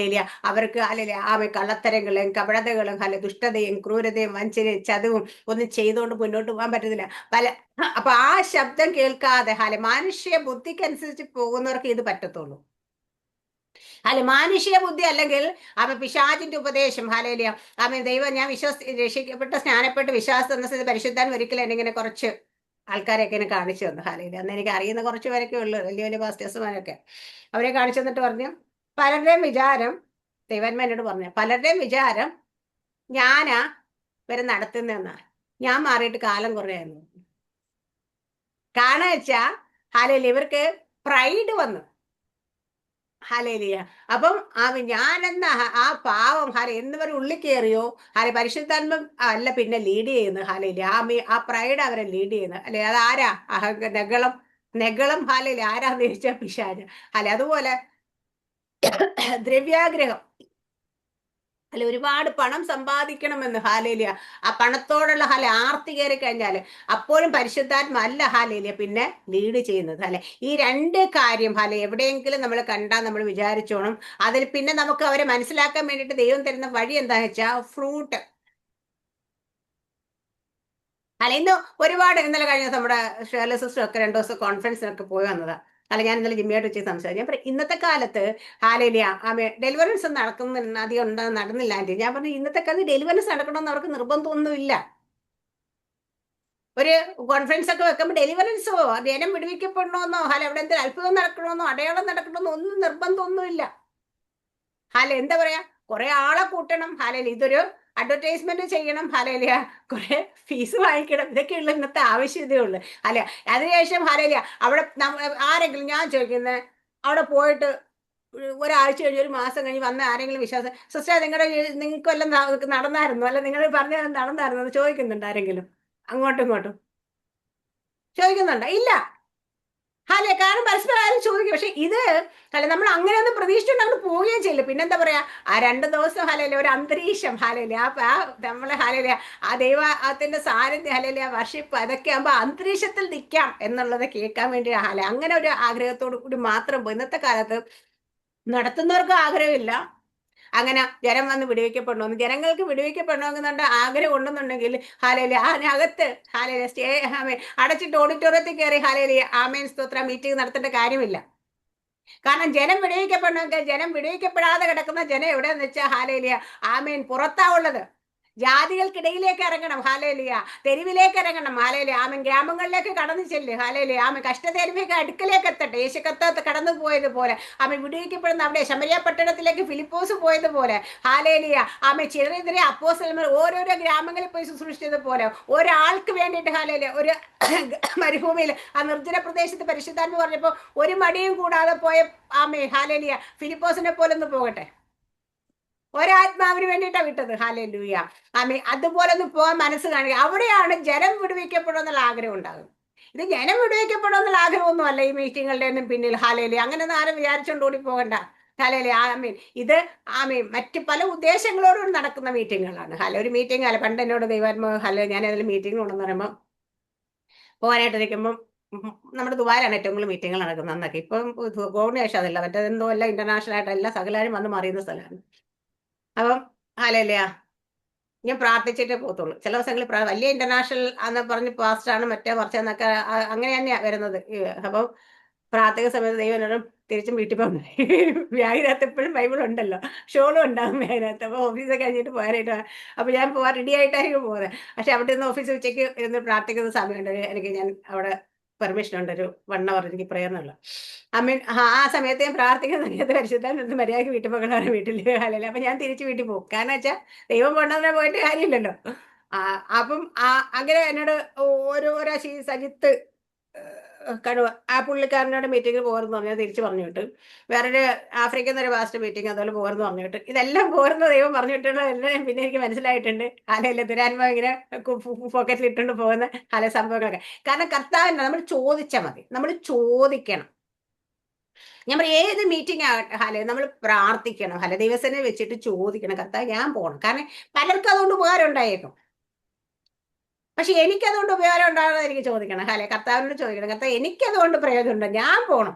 അവർക്ക് കള്ളത്തരങ്ങളും കപടതകളും ദുഷ്ടതയും ക്രൂരതയും വഞ്ചനയും ചതവും ഒന്നും ചെയ്തുകൊണ്ട് മുന്നോട്ട് പോകാൻ പറ്റത്തില്ല. അപ്പൊ ആ ശബ്ദം കേൾക്കാതെ മാനുഷ്യ ബുദ്ധിക്കനുസരിച്ച് പോകുന്നവർക്ക് ഇത് പറ്റത്തുള്ളൂ. മാനുഷിക ബുദ്ധി അല്ലെങ്കിൽ പിശാചിന്റെ ഉപദേശം ദൈവം ഞാൻ രക്ഷിക്കപ്പെട്ട് സ്നാനപ്പെട്ട് വിശ്വാസം തന്ന പരിശുദ്ധാൻ ഒരിക്കലും എന്നിങ്ങനെ കുറച്ച് ആൾക്കാരെയൊക്കെ എന്നെ കാണിച്ചു തന്നു. അന്ന് എനിക്ക് അറിയുന്ന കുറച്ച് പേരൊക്കെ ഉള്ളു, വലിയ വലിയ പാസ്റ്റേഴ്സുമാരൊക്കെ. അവരെ കാണിച്ചു തന്നിട്ട് പറഞ്ഞു, പലരുടെയും വിചാരം, ദൈവന്മാർ എന്നോട് പറഞ്ഞു, പലരുടെയും വിചാരം ഞാനാ ഇവര് നടത്തുന്നതെന്നാ. ഞാൻ മാറിയിട്ട് കാലം കുറയായിരുന്നു. കാരണം വെച്ചാ ഹാലേലൂയ ഇവർക്ക് പ്രൈഡ് വന്നു. ഹാലേലിയ. അപ്പം ഞാനെന്ന ആ പാവം എന്നിവർ ഉള്ളിൽ കയറിയോ പരിശുദ്ധാത്മ അല്ല പിന്നെ ലീഡ് ചെയ്യുന്നത്. ഹാലേലിയ ആ പ്രൈഡ് അവരെ ലീഡ് ചെയ്യുന്നത് അല്ലെ. അതാരാ? നെഗളം. നെഗളം ഹാലേലിയ ആരാന്ന് ചോദിച്ചാൽ പിശാച്. അല്ലെ അതുപോലെ ദ്രവ്യാഗ്രഹം അല്ലെ, ഒരുപാട് പണം സമ്പാദിക്കണമെന്ന്. ഹാലേലിയ ആ പണത്തോടുള്ള ആർത്തി കയറി കഴിഞ്ഞാല് അപ്പോഴും പരിശുദ്ധാത്മ അല്ല ഹാലേലിയ പിന്നെ ലീഡ് ചെയ്യുന്നത്. അല്ലെ ഈ രണ്ട് കാര്യം എവിടെയെങ്കിലും നമ്മൾ കണ്ടാൽ നമ്മൾ വിചാരിച്ചോണം. അതിൽ പിന്നെ നമുക്ക് അവരെ മനസ്സിലാക്കാൻ വേണ്ടിയിട്ട് ദൈവം തരുന്ന വഴി എന്താണെന്ന് വെച്ചാൽ ഫ്രൂട്ട്. ഇന്ന് ഒരുപാട് ഇന്നലെ കഴിഞ്ഞ നമ്മുടെ ഷേർലി സിസ്റ്റർ ഒക്കെ 2 ദിവസം കോൺഫറൻസിനൊക്കെ പോയി വന്നതാ. ഞാൻ ഇന്നലെ ജിമ്മിയായിട്ട് വെച്ച് സംസാരിച്ചു. ഞാൻ പറയും ഇന്നത്തെ കാലത്ത് ഹാലേലിയ ഡെലിവറൻസ് നടക്കുന്ന അധികം നടന്നില്ല ആന്റി. ഞാൻ പറഞ്ഞു ഇന്നത്തെ കാലത്ത് ഡെലിവറൻസ് നടക്കണമെന്ന് അവർക്ക് നിർബന്ധമൊന്നുമില്ല. ഒരു കോൺഫറൻസ് ഒക്കെ വെക്കുമ്പോൾ ഡെലിവറൻസോ ജനം വിടുവിക്കപ്പെടണമെന്നോ അവിടെ എന്തെങ്കിലും അത്ഭുതം നടക്കണമെന്നോ അടയാളം നടക്കണമെന്നോ ഒന്നും നിർബന്ധമൊന്നുമില്ല. എന്താ പറയാ, കുറെ ആളെ കൂട്ടണം. ഇതൊരു അഡ്വർടൈസ്മെന്റ് ചെയ്യണം. കുറെ ഫീസ് വാങ്ങിക്കണം. ഇതൊക്കെയുള്ള ഇന്നത്തെ ആവശ്യതേ ഉള്ളു. അതിനുശേഷം അവിടെ ആരെങ്കിലും ഞാൻ ചോദിക്കുന്നത് അവിടെ പോയിട്ട് ഒരാഴ്ച കഴിഞ്ഞ് ഒരു മാസം കഴിഞ്ഞ് വന്ന ആരെങ്കിലും വിശ്വാസം സിസ്റ്റർ നിങ്ങൾക്ക് വല്ലതും നടന്നായിരുന്നു അല്ല നിങ്ങൾ പറഞ്ഞ നടന്നായിരുന്നു എന്ന് ചോദിക്കുന്നുണ്ട് ആരെങ്കിലും? അങ്ങോട്ടും ഇങ്ങോട്ടും ചോദിക്കുന്നുണ്ടോ? ഇല്ല. കാരണം പരസ്പരം ആരും ചോദിക്കും. പക്ഷെ ഇത് നമ്മൾ അങ്ങനെയൊന്നും പ്രതീക്ഷിച്ചുകൊണ്ട് അങ്ങ് പോവുകയും ചെയ്യില്ല. പിന്നെന്താ പറയാ, ആ 2 ദിവസം ഒരു അന്തരീക്ഷം നമ്മളെ ആ ദൈവത്തിന്റെ സാന്നിധ്യം വർഷിപ്പ് അതൊക്കെ ആകുമ്പോ അന്തരീക്ഷത്തിൽ നിൽക്കാം എന്നുള്ളത് കേൾക്കാൻ വേണ്ടി അങ്ങനെ ഒരു ആഗ്രഹത്തോടു കൂടി മാത്രം പോയി. ഇന്നത്തെ കാലത്ത് നടത്തുന്നവർക്ക് ആഗ്രഹമില്ല അങ്ങനെ ജനം വന്ന് വിടുവിക്കപ്പെടണമെന്ന്. ജനങ്ങൾക്ക് വിടുവിക്കപ്പെടണമെന്നുണ്ട് ആഗ്രഹം ഉണ്ടെന്നുണ്ടെങ്കിൽ അതിനകത്ത് അടച്ചിട്ട് ഓഡിറ്റോറിയത്തിൽ കയറി ആമേൻ സ്തോത്ര മീറ്റിംഗ് നടത്തേണ്ട കാര്യമില്ല. കാരണം ജനം വിടുവിക്കപ്പെടണമെങ്കിൽ ജനം വിടുവിക്കപ്പെടാതെ കിടക്കുന്ന ജനം എവിടെയെന്ന് വെച്ചാൽ ആമേൻ പുറത്താ ഉള്ളത്. ജാതികൾക്കിടയിലേക്ക് ഇറങ്ങണം. തെരുവിലേക്ക് ഇറങ്ങണം. ആമൻ ഗ്രാമങ്ങളിലേക്ക് കടന്നു ചെല്ല്. ആമൻ കഷ്ടതെരുവിലേക്ക് അടുക്കലേക്ക് എത്തട്ടെ. യേശു കർത്താവ് കടന്നു പോയതുപോലെ ആമൻ വിടുവിക്കപ്പെടുന്ന അവിടെ ശമരിയ പട്ടണത്തിലേക്ക് ഫിലിപ്പോസ് പോയതുപോലെ ആമൻ ചിലരെതിരെ അപ്പോസ്തലന്മാർ ഓരോരോ ഗ്രാമങ്ങളിൽ പോയി ശുശ്രൂഷിച്ചതുപോലെ ഒരാൾക്ക് വേണ്ടിയിട്ട് ഒരു മരുഭൂമിയിൽ ആ നിർജ്ജന പ്രദേശത്ത് പരിശുദ്ധാത്മ പറഞ്ഞപ്പോ ഒരു മടിയും കൂടാതെ പോയ ആമേ ഫിലിപ്പോസിനെ പോലെ ഒന്ന് പോകട്ടെ. ഒരാത്മാവിന് വേണ്ടിയിട്ടാണ് വിട്ടത്. ഹാലേലൂയ ആമേ. അതുപോലെ ഒന്ന് പോകാൻ മനസ്സ് കാണിക്കുക. അവിടെയാണ് ജനം വിടുവിക്കപ്പെടുമെന്നുള്ള ആഗ്രഹം ഉണ്ടാകും. ഇത് ജനം വിടുവിക്കപ്പെടുമെന്നുള്ള ആഗ്രഹമൊന്നും അല്ല ഈ മീറ്റിങ്ങുകളുടെ ഒന്നും പിന്നിൽ. ഹാലേലൂയ അങ്ങനെയൊന്നും ആരും വിചാരിച്ചുകൊണ്ട് ഓടി പോകണ്ട. ആമീൻ. ഇത് ആമീൻ മറ്റ് പല ഉദ്ദേശങ്ങളോടും നടക്കുന്ന മീറ്റിങ്ങുകളാണ്. ഒരു മീറ്റിംഗ് പണ്ട് എന്നോട് ദൈവാത്മ ഞാൻ ഏതെങ്കിലും മീറ്റിംഗ് ഉണ്ടെന്ന് പറയുമ്പോൾ പോകാനായിട്ടിരിക്കുമ്പോൾ നമ്മുടെ ദുബായിലാണ് ഏറ്റവും കൂടുതൽ മീറ്റിങ്ങുകൾ നടക്കുന്നത് അന്നൊക്കെ. ഇപ്പം കോവിഡിന് ശേഷം അതല്ല, മറ്റേതെന്തോ അല്ല ഇന്റർനാഷണൽ ആയിട്ട് എല്ലാ സകലാരും വന്ന് മാറിയുന്ന സ്ഥലമാണ്. അപ്പം ഞാൻ പ്രാർത്ഥിച്ചിട്ടേ പോകത്തുള്ളൂ. ചില ദിവസങ്ങളിൽ വലിയ ഇന്റർനാഷണൽ എന്ന് പറഞ്ഞ് പാസ്റ്റാണ് മറ്റേ മറിച്ചെന്നൊക്കെ അങ്ങനെ തന്നെയാ വരുന്നത്. അപ്പം പ്രാർത്ഥിക സമയത്ത് ദൈവം എന്നോട് തിരിച്ചും വീട്ടിൽ പോകുന്നത് വ്യാഹിനകത്ത് എപ്പോഴും ബൈബിൾ ഉണ്ടല്ലോ, ഷോളും ഉണ്ടാകും വ്യാഹിനകത്ത്. അപ്പോൾ ഓഫീസൊക്കെ കഴിഞ്ഞിട്ട് പോകാനായിട്ട് അപ്പോൾ ഞാൻ പോകാൻ റെഡി ആയിട്ടായിരിക്കും പോകുന്നത്. പക്ഷെ അവിടെ നിന്ന് ഓഫീസ് ഉച്ചയ്ക്ക് ഇരുന്ന് പ്രാർത്ഥിക്കുന്ന സമയമുണ്ട് എനിക്ക്. ഞാൻ അവിടെ പെർമിഷൻ ഉണ്ട് ഒരു 1 hour എനിക്ക് പ്രയറിനുള്ള. ആ സമയത്ത് ഞാൻ പ്രാർത്ഥിക്കുന്ന സമയത്ത് പരിശുദ്ധാത്മ മര്യാദയ്ക്ക് വീട്ടിൽ പോകണ വീട്ടിൽ അല്ലല്ലോ. അപ്പൊ ഞാൻ തിരിച്ച് വീട്ടിൽ പോകും. കാരണം വെച്ചാൽ ദൈവം കൊണ്ടുവന്നെ പോയിട്ട് കാര്യമില്ലല്ലോ. അപ്പം അങ്ങനെ എന്നോട് ഓരോ സജിത്ത് കടുവ ആ പുള്ളിക്കാരനോട് മീറ്റിംഗിൽ പോകരുന്ന് പറഞ്ഞാൽ തിരിച്ചു പറഞ്ഞു വിട്ട്. വേറൊരു ആഫ്രിക്കൻ ഒരു പാസ്റ്റ് മീറ്റിംഗ് അതുപോലെ പോകരുന്ന് പറഞ്ഞു വിട്ട്. ഇതെല്ലാം പോരുന്ന ദൈവം പറഞ്ഞിട്ടുള്ള എല്ലാം പിന്നെ എനിക്ക് മനസ്സിലായിട്ടുണ്ട്. ദുരാത്മാവ് ഇങ്ങനെ പോക്കറ്റിൽ ഇട്ടുകൊണ്ട് പോകുന്ന സംഭവങ്ങളൊക്കെ. കാരണം കർത്താവിനെ നമ്മൾ ചോദിച്ചാൽ മതി. നമ്മൾ ചോദിക്കണം. ഞാൻ പറയും ഏത് മീറ്റിംഗ് ആകട്ടെ നമ്മൾ പ്രാർത്ഥിക്കണം. ദൈവസേനയെ വെച്ചിട്ട് ചോദിക്കണം, കർത്താവ് ഞാൻ പോകണം. കാരണം പലർക്കും അതുകൊണ്ട് ഉപകാരം ഉണ്ടായേക്കും. പക്ഷെ എനിക്കതുകൊണ്ട് ഉപകാരം ഉണ്ടാകുന്നത് എനിക്ക് ചോദിക്കണം. കർത്താവിനോട് ചോദിക്കണം, കർത്താവ് എനിക്കതുകൊണ്ട് പ്രയോജനമുണ്ടോ, ഞാൻ പോകണം.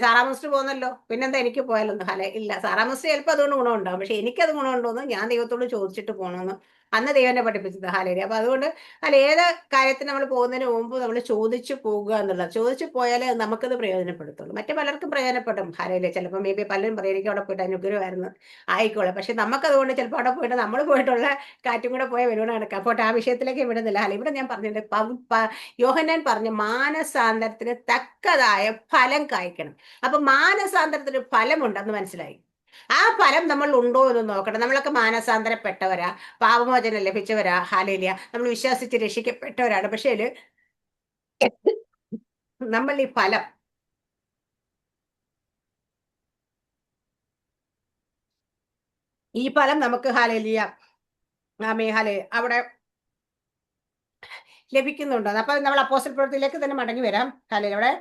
സാറാമോസ്റ്റ് പോകുന്നല്ലോ, പിന്നെന്താ എനിക്ക് പോയാലൊന്നും ഇല്ല. സാറാമോസ്റ്റ് ചിലപ്പോൾ അതുകൊണ്ട് ഗുണമുണ്ടാകും. പക്ഷെ എനിക്കത് ഗുണമുണ്ടോന്ന് ഞാൻ ദൈവത്തോട് ചോദിച്ചിട്ട് പോകണമെന്ന് അന്ന് ദൈവം എന്നെ പഠിപ്പിച്ചത്. അപ്പൊ അതുകൊണ്ട് ഏത് കാര്യത്തിന് നമ്മൾ പോകുന്നതിന് മുമ്പ് നമ്മൾ ചോദിച്ചു പോകുക എന്നുള്ളത്. ചോദിച്ചു പോയാലേ നമുക്കത് പ്രയോജനപ്പെടുത്തുള്ളൂ. മറ്റു പലർക്കും പ്രയോജനപ്പെടും. ചിലപ്പോൾ മേ ബി പലരും പറയും എനിക്ക് അവിടെ പോയിട്ട് അനുഗ്രഹമായിരുന്നു ആയിക്കോളെ. പക്ഷെ നമുക്കതുകൊണ്ട് ചിലപ്പോൾ അവിടെ പോയിട്ട് നമ്മൾ പോയിട്ടുള്ള കാറ്റും കൂടെ പോയ വരുവാണ് നടക്കുക. അപ്പോൾ ആ വിഷയത്തിലേക്ക് വിടുന്നില്ല. ഇവിടെ ഞാൻ പറഞ്ഞിട്ടുണ്ട്, യോഹന്നാൻ പറഞ്ഞ മാനസാന്തരത്തിന് തക്കതായ ഫലം കായ്ക്കണം. അപ്പൊ മാനസാന്തരത്തിന് ഫലമുണ്ടെന്ന് മനസ്സിലായി. ആ ഫലം നമ്മൾ ഉണ്ടോ എന്ന് നോക്കണം. നമ്മളൊക്കെ മാനസാന്തരപ്പെട്ടവരാ, പാപമോചനം ലഭിച്ചവരാ, ഹാലേലിയ, നമ്മൾ വിശ്വസിച്ച് രക്ഷിക്കപ്പെട്ടവരാണ്. പക്ഷേ നമ്മൾ ഈ ഫലം നമുക്ക് ഹാലേലിയ, ആമേ ഹാലേ അവിടെ ലഭിക്കുന്നുണ്ടോ? അപ്പൊ നമ്മൾ അപ്പോസ്തല പ്രവൃത്തിയിലേക്ക് തന്നെ മടങ്ങി വരാം. ഹാലേലിയ, അവിടെ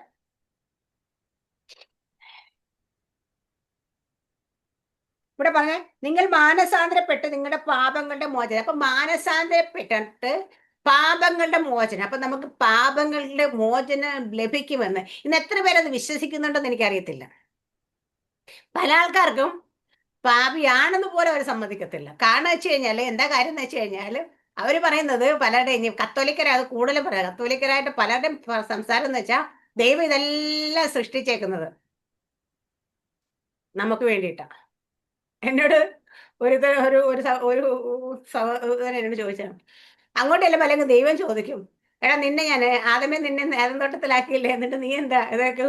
ഇവിടെ പറഞ്ഞ നിങ്ങൾ മാനസാന്തരപ്പെട്ട് നിങ്ങളുടെ പാപങ്ങളുടെ മോചനം. അപ്പൊ മാനസാന്തരപ്പെട്ടിട്ട് പാപങ്ങളുടെ മോചനം. അപ്പൊ നമുക്ക് പാപങ്ങളുടെ മോചനം ലഭിക്കുമെന്ന് ഇന്ന് എത്ര പേരത് വിശ്വസിക്കുന്നുണ്ടെന്ന് എനിക്കറിയത്തില്ല. പല ആൾക്കാർക്കും പാപിയാണെന്ന് പോലും അവർ സമ്മതിക്കത്തില്ല. കാരണം വെച്ച് കഴിഞ്ഞാല് എന്താ കാര്യം എന്ന് വെച്ച് കഴിഞ്ഞാല് അവര് പറയുന്നത്, പലരുടെയും കത്തോലിക്കരാ അത് കൂടുതലും പറയാം, കത്തോലിക്കരായിട്ട് പലരുടെയും സംസാരം എന്ന് വെച്ചാൽ ദൈവം ഇതെല്ലാം സൃഷ്ടിച്ചേക്കുന്നത് നമുക്ക് വേണ്ടിയിട്ടാ. എന്നോട് ഒരു ഒരു സഹോദരൻ എന്നോട് ചോദിച്ചാണ്, അങ്ങോട്ടെല്ലാം അല്ലെങ്കിൽ ദൈവം ചോദിക്കും, എടാ നിന്നെ ഞാൻ ആദ്യമേ നിന്നെ നേരം തോട്ടത്തിലാക്കിയില്ലേ, എന്നിട്ട് നീ എന്താ ഇതൊക്കെ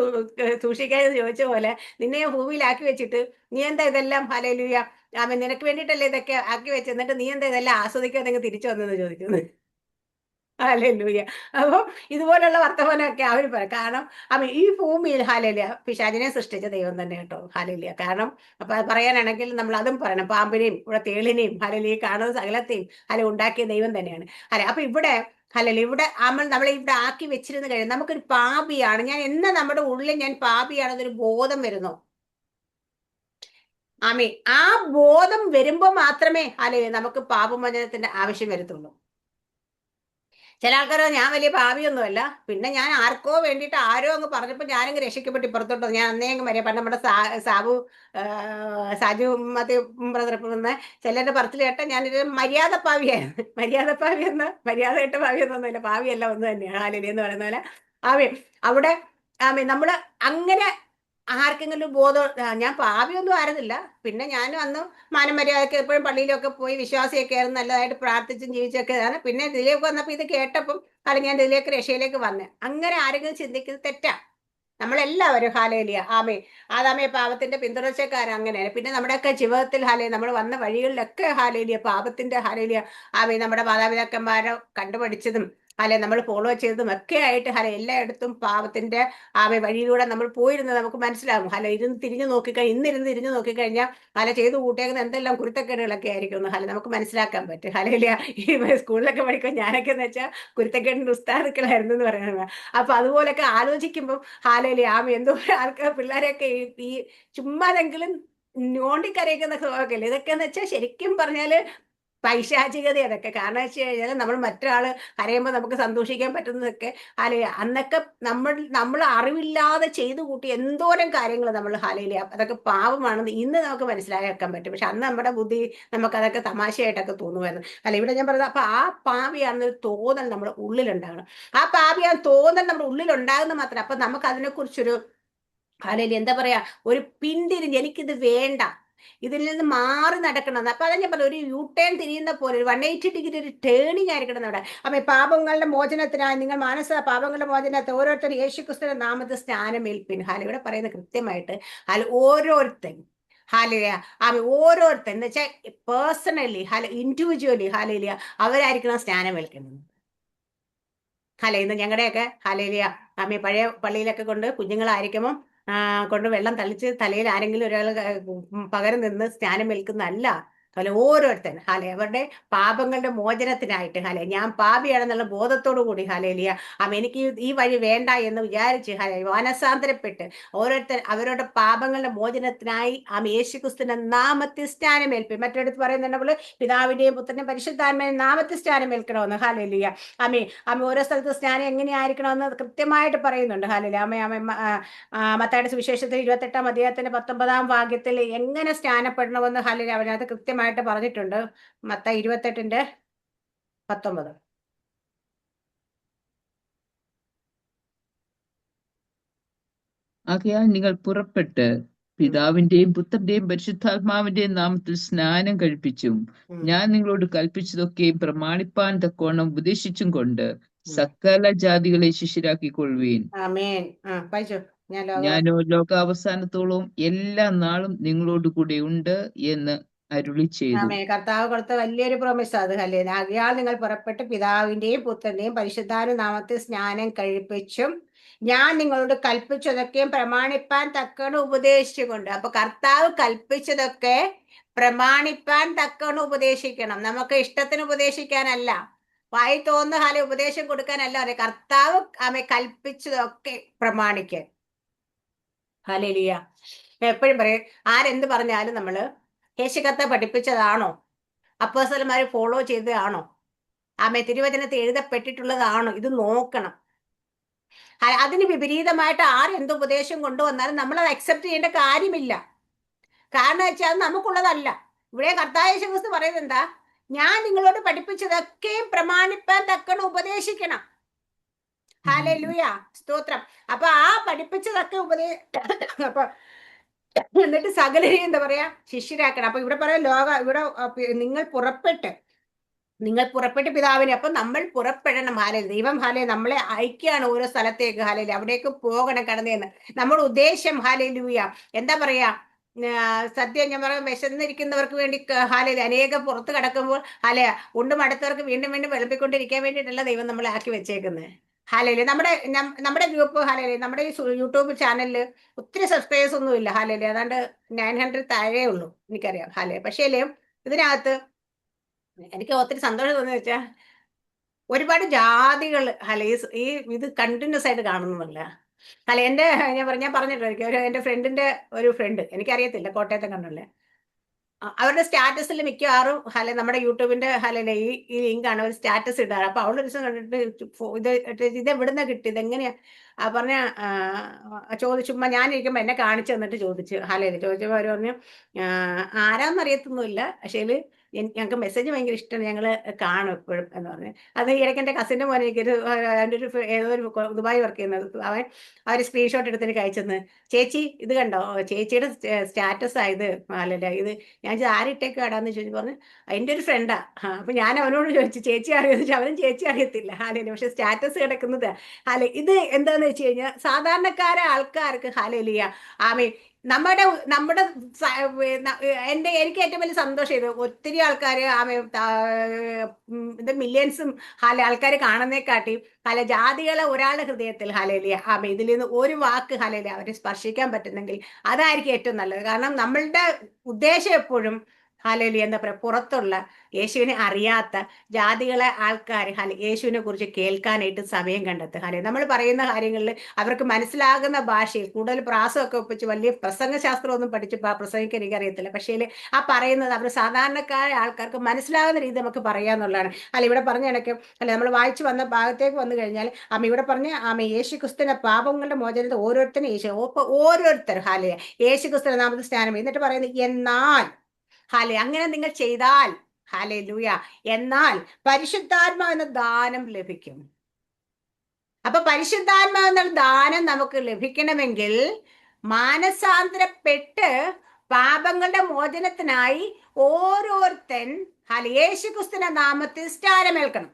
സൂക്ഷിക്കാതെ ചോദിച്ച പോലെ നിന്നെ ഞാൻ ഭൂമിയിലാക്കി വെച്ചിട്ട് നീ എന്താ ഇതെല്ലാം, ഹല്ലേലൂയ, ആമേൻ, നിനക്ക് വേണ്ടിയിട്ടല്ലേ ഇതൊക്കെ ആക്കി വെച്ച്, എന്നിട്ട് നീ എന്താ ഇതെല്ലാം ആസ്വദിക്കാതെ തിരിച്ചു വന്നെന്ന് ചോദിക്കുന്നത്. ഹല്ലേലൂയ. അപ്പൊ ഇതുപോലുള്ള വർത്തമാനമൊക്കെ അവർ പറയും. കാരണം ഈ ഭൂമിയിൽ ഹല്ലേലൂയ പിശാചിനെ സൃഷ്ടിച്ച ദൈവം തന്നെ കേട്ടോ. ഹല്ലേലൂയ. കാരണം അപ്പൊ അത് പറയാനാണെങ്കിൽ നമ്മൾ അതും പറയണം. പാമ്പിനെയും ഇവിടെ തേളിനെയും ഹല്ലേലൂയ കാണുന്ന സകലത്തെയും ഉണ്ടാക്കിയ ദൈവം തന്നെയാണ്. അല്ലെ, അപ്പൊ ഇവിടെ ഹല്ലേലൂയ, ഇവിടെ നമ്മളെ ഇവിടെ ആക്കി വെച്ചിരുന്നു കഴിയും നമുക്കൊരു പാപിയാണ് ഞാൻ എന്ന നമ്മുടെ ഉള്ളിൽ ഞാൻ പാപിയാണെന്നൊരു ബോധം വരുന്നു. ആമേ, ആ ബോധം വരുമ്പോ മാത്രമേ ഹല്ലേലൂയ നമുക്ക് പാപമോചനത്തിന്റെ ആവശ്യം വരത്തുള്ളൂ. ചില ആൾക്കാരോ ഞാൻ വലിയ ഭാവിയൊന്നുമല്ല, പിന്നെ ഞാൻ ആർക്കോ വേണ്ടിയിട്ട് ആരോ അങ്ങ് പറഞ്ഞപ്പോൾ ഞാനങ്ങ് രക്ഷിക്കപ്പെട്ട് ഇപ്പുറത്തോട്ട് ഞാൻ അന്നേ അങ്ങ് മര്യാദ പണ്ട് നമ്മുടെ സാബു സാജു മതി ബ്രദർ നിന്ന് ചിലരുടെ പറച്ചിൽ കേട്ട ഞാനൊരു മര്യാദ പാവിയായിരുന്നു. മര്യാദ പാവി എന്ന് മര്യാദ കേട്ട പാവി എന്നൊന്നുമില്ല, പാവിയല്ല ഒന്ന് തന്നെയാണ് ഹാലലി എന്ന് പറയുന്ന പോലെ. ആമേ, അവിടെ ആമേ നമ്മള് അങ്ങനെ ആർക്കെങ്കിലും ബോധം ഞാൻ പാവിയൊന്നും ആയിരുന്നില്ല. പിന്നെ ഞാനും അന്ന് മാനം മര്യാദയ്ക്ക് എപ്പോഴും പള്ളിയിലൊക്കെ പോയി വിശ്വാസിയൊക്കെ ആയിരുന്നു, നല്ലതായിട്ട് പ്രാർത്ഥിച്ചും ജീവിച്ചൊക്കെയാണ്. പിന്നെ ഇതിലേക്ക് വന്നപ്പോൾ ഇത് കേട്ടപ്പം അല്ലെങ്കിൽ ഞാൻ ഇതിലേക്ക് രക്ഷയിലേക്ക് വന്നേ. അങ്ങനെ ആരെങ്കിലും ചിന്തിക്കുന്നത് തെറ്റാ. നമ്മളെല്ലാവരും ഹാലേലിയ, ആമേ, ആദാമേ പാപത്തിന്റെ പിന്തുടർച്ചക്കാർ അങ്ങനെയാണ്. പിന്നെ നമ്മുടെയൊക്കെ ജീവിതത്തിൽ ഹാലേ നമ്മൾ വന്ന വഴികളിലൊക്കെ ഹാലേലിയ പാപത്തിന്റെ ഹാലേലിയ, ആമേ, നമ്മുടെ മാതാപിതാക്കന്മാരെ കണ്ടുപഠിച്ചതും അല്ലെ നമ്മൾ ഫോളോ ചെയ്തതും ഒക്കെ ആയിട്ട് ഹല എല്ലായിടത്തും പാപത്തിന്റെ വഴിയിലൂടെ നമ്മൾ പോയിരുന്നത് നമുക്ക് മനസ്സിലാകും. ഹല ഇന്നിരുന്ന് തിരിഞ്ഞു നോക്കിക്കഴിഞ്ഞാൽ ഹല ചെയ്തു കൂട്ടിയേക്കുന്ന എന്തെല്ലാം കുരുത്തക്കേടുകളൊക്കെ ആയിരിക്കും ഹല നമുക്ക് മനസ്സിലാക്കാൻ പറ്റും. ഹലയില്ല, ഈ സ്കൂളിലൊക്കെ പഠിക്കുമ്പോൾ ഞാനൊക്കെ എന്ന് വെച്ചാൽ കുരുത്തക്കേടിന്റെ ഉസ്താദുക്കളായിരുന്നു എന്ന് പറയുന്നത്. അപ്പൊ അതുപോലൊക്കെ ആലോചിക്കുമ്പോൾ ഹാലയിലെ എന്തോ ആൾക്കാർ പിള്ളേരെയൊക്കെ ഈ ചുമ്മാതെങ്കിലും ഞോണ്ടിക്കരയിക്കുന്ന സ്വഭാവമൊക്കെ ഇതൊക്കെ എന്ന് വെച്ചാൽ ശരിക്കും പറഞ്ഞാല് പൈശാചികത അതൊക്കെ. കാരണം വെച്ച് കഴിഞ്ഞാൽ നമ്മൾ മറ്റൊരാൾ കരയുമ്പോൾ നമുക്ക് സന്തോഷിക്കാൻ പറ്റുന്നതൊക്കെ അന്നൊക്കെ നമ്മൾ അറിവില്ലാതെ ചെയ്തു കൂട്ടി എന്തോരം കാര്യങ്ങൾ നമ്മൾ ഹാലയിലെ അതൊക്കെ പാവമാണെന്ന് ഇന്ന് നമുക്ക് മനസ്സിലാക്കാൻ പറ്റും. പക്ഷെ അന്ന് നമ്മുടെ ബുദ്ധി നമുക്കതൊക്കെ തമാശയായിട്ടൊക്കെ തോന്നുമായിരുന്നു. അല്ല, ഇവിടെ ഞാൻ പറഞ്ഞത് അപ്പൊ ആ പാവിയാണെന്നൊരു തോന്നൽ നമ്മുടെ ഉള്ളിലുണ്ടാകണം. ആ പാവിയാന്ന് തോന്നൽ നമ്മുടെ ഉള്ളിലുണ്ടാകുന്ന മാത്രം അപ്പൊ നമുക്ക് അതിനെക്കുറിച്ചൊരു ഹാലയിലെ എന്താ പറയാ, ഒരു പിന്തിരിഞ്ഞ് എനിക്കിത് വേണ്ട, ഇതിൽ നിന്ന് മാറി നടക്കണം. അപ്പൊ അതാ ഞാൻ പറഞ്ഞു, ഒരു യു ടേൺ തിരിയുന്ന പോലെ ഒരു 180 ഡിഗ്രി ഒരു ടേണിങ് ആയിരിക്കണം അവിടെ. അപ്പൊ പാപങ്ങളുടെ മോചനത്തിനായി നിങ്ങൾ പാപങ്ങളുടെ മോചനത്തെ ഓരോരുത്തരും യേശുക്രിസ്തുവിന്റെ നാമത്തിൽ സ്നാനമേൽപ്പിൻ. ഇവിടെ പറയുന്ന കൃത്യമായിട്ട് ഓരോരുത്തൻ ഹാലിയ ഓരോരുത്തൻ എന്ന് വെച്ചാൽ പേഴ്സണലി ഇൻഡിവിജ്വലി ഹാലിയ അവരായിരിക്കണം സ്നാനമേൽക്കുന്നത്. ഇന്ന് ഞങ്ങളുടെയൊക്കെ ഹാലേലിയ പഴയ പള്ളിയിലൊക്കെ കൊണ്ട് കുഞ്ഞുങ്ങളായിരിക്കുമ്പോൾ കൊണ്ട് വെള്ളം തളിച്ച് തലയിൽ ആരെങ്കിലും ഒരാൾ പകരം നിന്ന് സ്നാനം ഏൽക്കുന്നതല്ല. ഓരോരുത്തൻ അവരുടെ പാപങ്ങളുടെ മോചനത്തിനായിട്ട് ഞാൻ പാപിയാണെന്നുള്ള ബോധത്തോടു കൂടി ഹാലേലിയ എനിക്ക് ഈ വഴി വേണ്ട എന്ന് വിചാരിച്ച് മാനസാന്തരപ്പെട്ട് ഓരോരുത്തർ അവരുടെ പാപങ്ങളുടെ മോചനത്തിനായി യേശുക്രിസ്തുവിന്റെ നാമത്തിൽ സ്നാനമേൽപ്പി. മറ്റൊരിടത്ത് പറയുന്നുണ്ട് പിതാവിന്റെയും പുത്രന്റെയും പരിശുദ്ധാത്മാവിന്റെ നാമത്തിൽ സ്നാനമേൽക്കണമെന്ന്. ഹാലേലിയ ഓരോ സ്ഥലത്ത് സ്നാനം എങ്ങനെയായിരിക്കണമെന്ന് കൃത്യമായിട്ട് പറയുന്നുണ്ട്. ഹാലേലിയ മത്തായിയുടെ സുവിശേഷത്തിൽ 28-ാം അധ്യായത്തിന്റെ 19-ാം വാക്യത്തിൽ എങ്ങനെ സ്നാനപ്പെടണമെന്ന് ഹാലേലിയ അവനകത്ത് കൃത്യമായിട്ട് പറഞ്ഞിട്ടുണ്ട്. മത്തായി 28-19. ആകയാൽ നിങ്ങൾ പുറപ്പെട്ട് പിതാവിന്റെയും പുത്രന്റെയും പരിശുദ്ധാത്മാവിന്റെയും നാമത്തിൽ സ്നാനം കഴിപ്പിച്ചും ഞാൻ നിങ്ങളോട് കൽപ്പിച്ചതൊക്കെയും പ്രമാണിപ്പാൻ തക്കോണം ഉപദേശിച്ചും കൊണ്ട് സകല ജാതികളെ ശിഷ്യരാക്കിക്കൊള്ളുവീൻ. ആമേൻ. ഞാൻ ലോക ഞാനോ ലോകാവസാനത്തോളം എല്ലാ നാളും നിങ്ങളോട് കൂടെ ഉണ്ട് എന്ന് അരുളി ചെയ്തു. ആമേ. കർത്താവ് കൊടുത്ത വലിയൊരു പ്രോമിസ് അത്. ഹല്ലേലൂയ. ആകയാൽ നിങ്ങൾ പുറപ്പെട്ട് പിതാവിന്റെയും പുത്രന്റെയും പരിശുദ്ധാത്മാവിന്റെ നാമത്തിൽ സ്നാനം കഴിപ്പിച്ചും ഞാൻ നിങ്ങളോട് കൽപ്പിച്ചതൊക്കെയും പ്രമാണിപ്പാൻ തക്കവണ്ണം ഉപദേശിച്ചുകൊണ്ട്. അപ്പൊ കർത്താവ് കൽപ്പിച്ചതൊക്കെ പ്രമാണിപ്പാൻ തക്കവണ്ണം ഉപദേശിക്കണം. നമുക്ക് ഇഷ്ടത്തിന് ഉപദേശിക്കാനല്ല, വായി തോന്നുന്ന ഹാലെ ഉപദേശം കൊടുക്കാനല്ല അറിയാം. കർത്താവ് ആമെ കൽപ്പിച്ചതൊക്കെ പ്രമാണിക്കാൻ. ഹല്ലേലൂയ. എപ്പോഴും പറയും, ആരെന്ത് പറഞ്ഞാലും നമ്മള് യേശുക്കത്തെ പഠിപ്പിച്ചതാണോ, അപ്പോസ്തലന്മാരെ ഫോളോ ചെയ്തതാണോ, ആമേ തിരുവചനത്തിൽ എഴുതപ്പെട്ടിട്ടുള്ളതാണോ, ഇത് നോക്കണം. അതിന് വിപരീതമായിട്ട് ആരെന്ത് ഉപദേശം കൊണ്ടുവന്നാലും നമ്മൾ അത് അക്സെപ്റ്റ് ചെയ്യേണ്ട കാര്യമില്ല. കാരണം വെച്ചാൽ അത് നമുക്കുള്ളതല്ല. ഇവിടെ കർത്താവ് യേശു ക്രിസ്തു പറയുന്നത് എന്താ? ഞാൻ നിങ്ങളോട് പഠിപ്പിച്ചതൊക്കെയും പ്രമാണിപ്പാൻ തക്കണം ഉപദേശിക്കണം. ഹല്ലേലൂയ, സ്തോത്രം. അപ്പൊ ആ പഠിപ്പിച്ചതൊക്കെ അപ്പൊ എന്നിട്ട് സകലരെയും എന്താ പറയാ ശിഷ്യരാക്കണം. അപ്പൊ ഇവിടെ പറയാം ഇവിടെ നിങ്ങൾ പുറപ്പെട്ട് പിതാവിനെ. അപ്പൊ നമ്മൾ പുറപ്പെടണം. ദൈവം നമ്മളെ അയക്കുകയാണ് ഓരോ സ്ഥലത്തേക്ക്. അവിടേക്ക് പോകണം കടന്നേന്ന്. നമ്മുടെ ഉദ്ദേശം എന്താ പറയാ, സത്യം ഞാൻ പറയാം, വിശന്നിരിക്കുന്നവർക്ക് വേണ്ടി അനേകം പുറത്ത് കിടക്കുമ്പോൾ ഉണ്ടും അടുത്തവർക്ക് വീണ്ടും വീണ്ടും വിളമ്പിക്കൊണ്ടിരിക്കാൻ വേണ്ടിയിട്ടല്ല ദൈവം നമ്മളെ ആക്കി വെച്ചേക്കുന്നത്. നമ്മുടെ ഗ്രൂപ്പ് നമ്മുടെ ഈ യൂട്യൂബ് ചാനലില് ഒത്തിരി സബ്സ്ക്രൈബേഴ്സ് ഒന്നും ഇല്ല. ഏതാണ്ട് 900 താഴെ ഉള്ളൂ എനിക്കറിയാം. പക്ഷേ ഇതിനകത്ത് എനിക്ക് ഒത്തിരി സന്തോഷം തോന്നുന്നു വെച്ചാൽ ഒരുപാട് ജാതികൾ ഈ ഇത് കണ്ടിന്യൂസ് ആയിട്ട് കാണുന്നില്ല. എന്റെ ഞാൻ പറഞ്ഞിട്ടുണ്ട്, എന്റെ ഫ്രണ്ടിന്റെ ഒരു ഫ്രണ്ട്, എനിക്കറിയത്തില്ല, കോട്ടയത്തെ കണ്ടല്ലേ, അവരുടെ സ്റ്റാറ്റസിൽ മിക്കവാറും നമ്മുടെ യൂട്യൂബിന്റെ ഈ ലിങ്കാണ് അവർ സ്റ്റാറ്റസ് ഇടാറ്. അപ്പൊ അവളൊരു ദിവസം കണ്ടിട്ട് ഇത് എവിടുന്ന കിട്ടിയത്, എങ്ങനെയാ പറഞ്ഞ ചുമ്മാ ഞാനിരിക്കുമ്പോ എന്നെ കാണിച്ചു തന്നിട്ട് ചോദിച്ചു. ചോദിച്ചപ്പോ അവര് പറഞ്ഞു, ആരാന്നറിയത്തൊന്നുമില്ല, പക്ഷേ ഞങ്ങൾക്ക് മെസ്സേജ് ഭയങ്കര ഇഷ്ടമാണ്, ഞങ്ങള് കാണും എപ്പോഴും എന്ന് പറഞ്ഞു. അത് ഇടയ്ക്ക് എന്റെ കസിന്റെ മോനെ എനിക്കൊരു ഏതോ ഒരു ദുബായ് വർക്ക് ചെയ്യുന്നത്, അവര് സ്ക്രീൻഷോട്ട് എടുത്ത് എനിക്ക് അയച്ചെന്ന്, ചേച്ചി ഇത് കണ്ടോ, ചേച്ചിയുടെ സ്റ്റാറ്റസ് ആയത് ഇത് ഞാൻ ആരിട്ടേക്ക് കടാന്ന് ചോദിച്ചു. പറഞ്ഞു അതിന്റെ ഒരു ഫ്രണ്ടാ. അപ്പൊ ഞാൻ അവനോട് ചോദിച്ചു ചേച്ചി അറിയാന്ന് ചോദിച്ചു. അവനും ചേച്ചി അറിയത്തില്ല. പക്ഷെ സ്റ്റാറ്റസ് കിടക്കുന്നത് ഇത് എന്താന്ന് വെച്ച് കഴിഞ്ഞാൽ സാധാരണക്കാരെ ആൾക്കാർക്ക് ആമേ നമ്മുടെ നമ്മുടെ എനിക്ക് ഏറ്റവും വലിയ സന്തോഷം ഇത്. ഒത്തിരി ആൾക്കാര് ഇത് മില്യൺസും ആൾക്കാർ കാണുന്നേക്കാട്ടി ജാതികളെ ഒരാളുടെ ഹൃദയത്തിൽ ഇതിൽ നിന്ന് ഒരു വാക്ക് അവരെ സ്പർശിക്കാൻ പറ്റുന്നെങ്കിൽ അതായിരിക്കും ഏറ്റവും നല്ലത്. കാരണം നമ്മളുടെ ഉദ്ദേശം എപ്പോഴും എന്താ പറയാ, പുറത്തുള്ള യേശുവിനെ അറിയാത്ത ജാതികളെ ആൾക്കാർ യേശുവിനെ കുറിച്ച് കേൾക്കാനായിട്ട് സമയം കണ്ടെത്തുക. നമ്മൾ പറയുന്ന കാര്യങ്ങളിൽ അവർക്ക് മനസ്സിലാകുന്ന ഭാഷയിൽ കൂടുതൽ പ്രാസമൊക്കെ ഒപ്പിച്ച് വലിയ പ്രസംഗശാസ്ത്രമൊന്നും പഠിച്ച് പ്രസംഗിക്കാൻ എനിക്കറിയത്തില്ല. പക്ഷേ ആ പറയുന്നത് അവർ സാധാരണക്കാരായ ആൾക്കാർക്ക് മനസ്സിലാകുന്ന രീതി നമുക്ക് പറയാന്നുള്ളതാണ്. ഇവിടെ പറഞ്ഞ കണക്ക് നമ്മൾ വായിച്ചു വന്ന ഭാഗത്തേക്ക് വന്നു കഴിഞ്ഞാൽ ഇവിടെ പറഞ്ഞ യേശു ക്രിസ്തുവിന്റെ പാപങ്ങളുടെ മോചനത്തെ ഓരോരുത്തരും ഓരോരുത്തർ യേശു ക്രിസ്തുവിന്റെ നാമത്തിൽ സ്നാനം. എന്നിട്ട് പറയുന്നത് എന്നാൽ അങ്ങനെ നിങ്ങൾ ചെയ്താൽ എന്നാൽ പരിശുദ്ധാത്മാവ് എന്ന ദാനം ലഭിക്കും. അപ്പൊ പരിശുദ്ധാത്മാവ് എന്ന ദാനം നമുക്ക് ലഭിക്കണമെങ്കിൽ മാനസാന്തരപ്പെട്ട് പാപങ്ങളുടെ മോചനത്തിനായി ഓരോരുത്തൻ യേശു ക്രിസ്തുവിന്റെ നാമത്തിൽ സ്നാനമേൽക്കണം.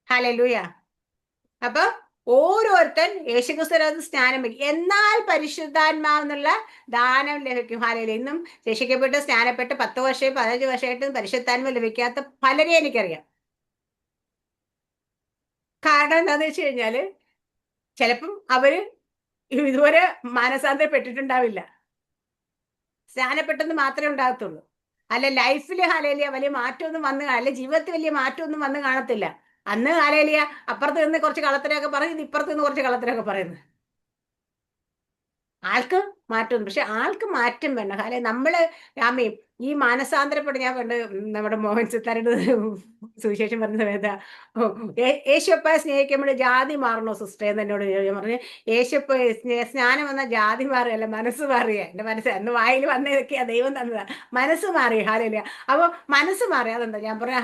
ഹല്ലേലൂയ. അപ്പൊ ഓരോരുത്തൻ യേശുക്രിസ്തുവിനകത്ത് സ്നാനം വയ്ക്കും, എന്നാൽ പരിശുദ്ധാത്മാവെന്നുള്ള ദാനം ലഭിക്കും. ഇന്നും രക്ഷിക്കപ്പെട്ട് സ്നാനപ്പെട്ട് 10 വർഷം 15 വർഷമായിട്ട് പരിശുദ്ധാത്മ ലഭിക്കാത്ത പലരെയും എനിക്കറിയാം. കാരണം എന്താന്ന് വെച്ച് കഴിഞ്ഞാല് ചിലപ്പം അവര് ഇതുവരെ മാനസാന്തരപ്പെട്ടിട്ടുണ്ടാവില്ല, സ്നാനപ്പെട്ടെന്ന് മാത്രമേ ഉണ്ടാകത്തുള്ളൂ. ലൈഫില് വലിയ മാറ്റമൊന്നും വന്ന് ജീവിതത്തിൽ വലിയ മാറ്റമൊന്നും വന്ന് കാണത്തില്ല. അന്ന് അപ്പുറത്ത് നിന്ന് കുറച്ച് കളത്തിനൊക്കെ പറയുന്നത്, ഇപ്പുറത്ത് നിന്ന് കുറച്ച് കളത്തിനൊക്കെ പറയുന്നത്. ആൾക്ക് മാറ്റം, പക്ഷെ ആൾക്ക് മാറ്റം വേണ്ട. നമ്മള് ഈ മാനസാന്തരപ്പെട്ട് ഞാൻ പണ്ട് നമ്മുടെ മോഹൻ സിത്താരുടെ സുവിശേഷം പറഞ്ഞ സമയത്ത് യേശുപ്പയെ സ്നേഹിക്കുമ്പോൾ ജാതി മാറണോ സിസ്റ്റർ എന്ന് എന്നോട് ഞാൻ പറഞ്ഞു. യേശുപ്പ സ്നാനം വന്ന ജാതി മാറുകയല്ല, മനസ്സ് മാറിയ. എന്റെ മനസ്സ് അന്ന് വായിൽ വന്നതൊക്കെയാ ദൈവം തന്നതാ, മനസ്സ് മാറി. അപ്പൊ മനസ്സ് മാറി. അതെന്താ? ഞാൻ പറഞ്ഞു,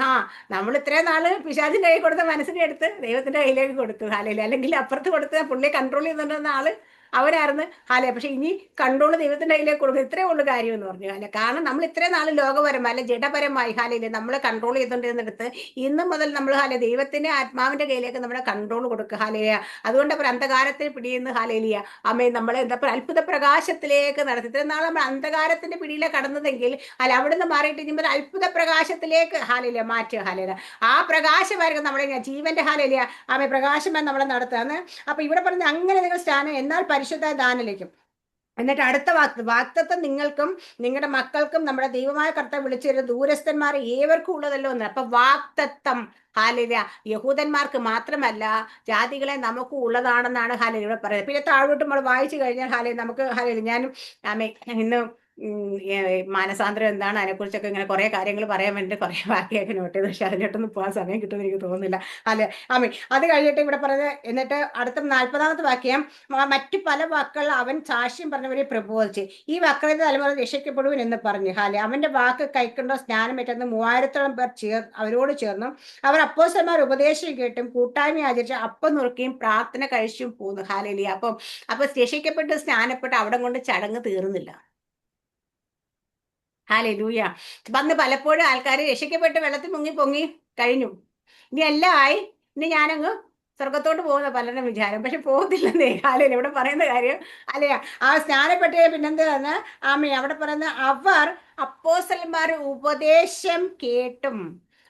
നമ്മൾ ഇത്രയും നാള് പിശാചിന്റെ കയ്യിൽ കൊടുത്ത മനസ്സിനെ എടുത്ത് ദൈവത്തിന്റെ കയ്യിലേക്ക് കൊടുത്തു. അല്ലെങ്കിൽ അപ്പുറത്ത് കൊടുത്ത് പുള്ളിയെ കൺട്രോൾ ചെയ്തിരുന്ന ആള് അവരായിരുന്നു ഹാലെ. പക്ഷെ ഇനി കൺട്രോൾ ദൈവത്തിന്റെ കയ്യിലേക്ക് കൊടുക്കും. ഇത്രേ ഉള്ളു കാര്യം എന്ന് പറഞ്ഞു ഹാലെ. കാരണം നമ്മൾ ഇത്രയും നാൾ ലോകപരമായി അല്ലെ ജഡപരമായി ഹാലയില് നമ്മളെ കൺട്രോൾ ചെയ്തുകൊണ്ടിരുന്നിടത്ത് ഇന്ന് മുതൽ നമ്മൾ ഹാലെ ദൈവത്തിന്റെ ആത്മാവിന്റെ കയ്യിലേക്ക് നമ്മുടെ കൺട്രോൾ കൊടുക്കുക ഹാലയ. അതുകൊണ്ട് അവർ അന്ധകാരത്തിൽ പിടിയുന്ന ഹാലേലിയ അമ്മേ നമ്മളെ എന്താ അത്ഭുത പ്രകാശത്തിലേക്ക് നടത്തി. ഇത്രയും നാൾ നമ്മൾ അന്ധകാരത്തിന്റെ പിടിയിലെ കടന്നതെങ്കിൽ അല്ല അവിടുന്ന് മാറിയിട്ട് ഇനി മുതൽ അത്ഭുത പ്രകാശത്തിലേക്ക് ഹാലേലിയ മാറ്റുക ഹാലേല. ആ പ്രകാശമായിരിക്കും നമ്മളെ ജീവന്റെ ഹാലേലിയ ആമേ പ്രകാശമായി നമ്മളെ നടത്തുകയെന്ന്. അപ്പൊ ഇവിടെ പറഞ്ഞ അങ്ങനെ നിങ്ങൾ സ്നാനം എന്നാൽ പരിശുദ്ധ ദാനലേക്കും. എന്നിട്ട് അടുത്ത വാക്തത്വം നിങ്ങൾക്കും നിങ്ങളുടെ മക്കൾക്കും നമ്മുടെ ദൈവമായ കർത്താവ് വിളിച്ചു വരുന്ന ദൂരസ്ഥന്മാർ ഏവർക്കും ഉള്ളതല്ലോ എന്ന്. അപ്പൊ വാക്തത്വം ഹാലേലിയ യഹൂദന്മാർക്ക് മാത്രമല്ല ജാതികളെ നമുക്കും ഉള്ളതാണെന്നാണ് ഹാലേലിയ ഇവിടെ പറയുന്നത്. പിന്നെ താഴോട്ട് നമ്മൾ വായിച്ചു കഴിഞ്ഞാൽ ഹാലേലിയ നമുക്ക് ഹാലേലിയ ഞാനും ആമേ ഇന്ന് മാനസാന്തരം എന്താണ് അതിനെക്കുറിച്ചൊക്കെ ഇങ്ങനെ കുറെ കാര്യങ്ങൾ പറയാൻ വേണ്ടി കുറെ വാക്കിയൊക്കെ നോട്ട് ചെയ്ത്, പക്ഷെ അതിനോട്ടൊന്നും പോകാൻ സമയം കിട്ടുമെന്ന് എനിക്ക് തോന്നുന്നില്ല അല്ലെ ആമേ. അത് കഴിഞ്ഞിട്ട് ഇവിടെ പറഞ്ഞത് എന്നിട്ട് അടുത്ത 40ാമത്തെ വാക്യം മറ്റു പല വാക്കുകൾ അവൻ സാക്ഷ്യം പറഞ്ഞവരെ പ്രബോധിച്ച് ഈ വക്രത തലമുറ രക്ഷിക്കപ്പെടുവൻ എന്ന് പറഞ്ഞു ഹാലെ. അവന്റെ വാക്ക് കൈക്കൊണ്ട സ്നാനമേറ്റെന്ന് 3000ഓളം പേർ അവരോട് ചേർന്നു. അവർ അപ്പോസ്തലന്മാർ ഉപദേശം കേട്ടും കൂട്ടായ്മ ആചരിച്ച് അപ്പം നുറുക്കിയും പ്രാർത്ഥന കഴിച്ചും പോന്നു ഹാലേലിയ. അപ്പൊ രക്ഷിക്കപ്പെട്ട് സ്നാനപ്പെട്ട് അവിടെ കൊണ്ട് ചടങ്ങ് തീർന്നില്ല. ഹാലേലൂയ. വന്ന് പലപ്പോഴും ആൾക്കാർ രക്ഷിക്കപ്പെട്ട് വെള്ളത്തിൽ മുങ്ങി പൊങ്ങി കഴിഞ്ഞു, ഇനി എല്ലാം ആയി, ഇനി ഞാനങ്ങ് സ്വർഗത്തോട്ട് പോകുന്ന പലരുടെ വിചാരം. പക്ഷെ പോകത്തില്ലെന്നേ ഹാലേലൂയ. ഇവിടെ പറയുന്ന കാര്യം അല്ലയാ ആ സ്നാനപ്പെട്ട പിന്നെന്താണ് ആമേ അവിടെ പറയുന്ന അവർ അപ്പോസ്തലന്മാർ ഉപദേശം കേട്ടും.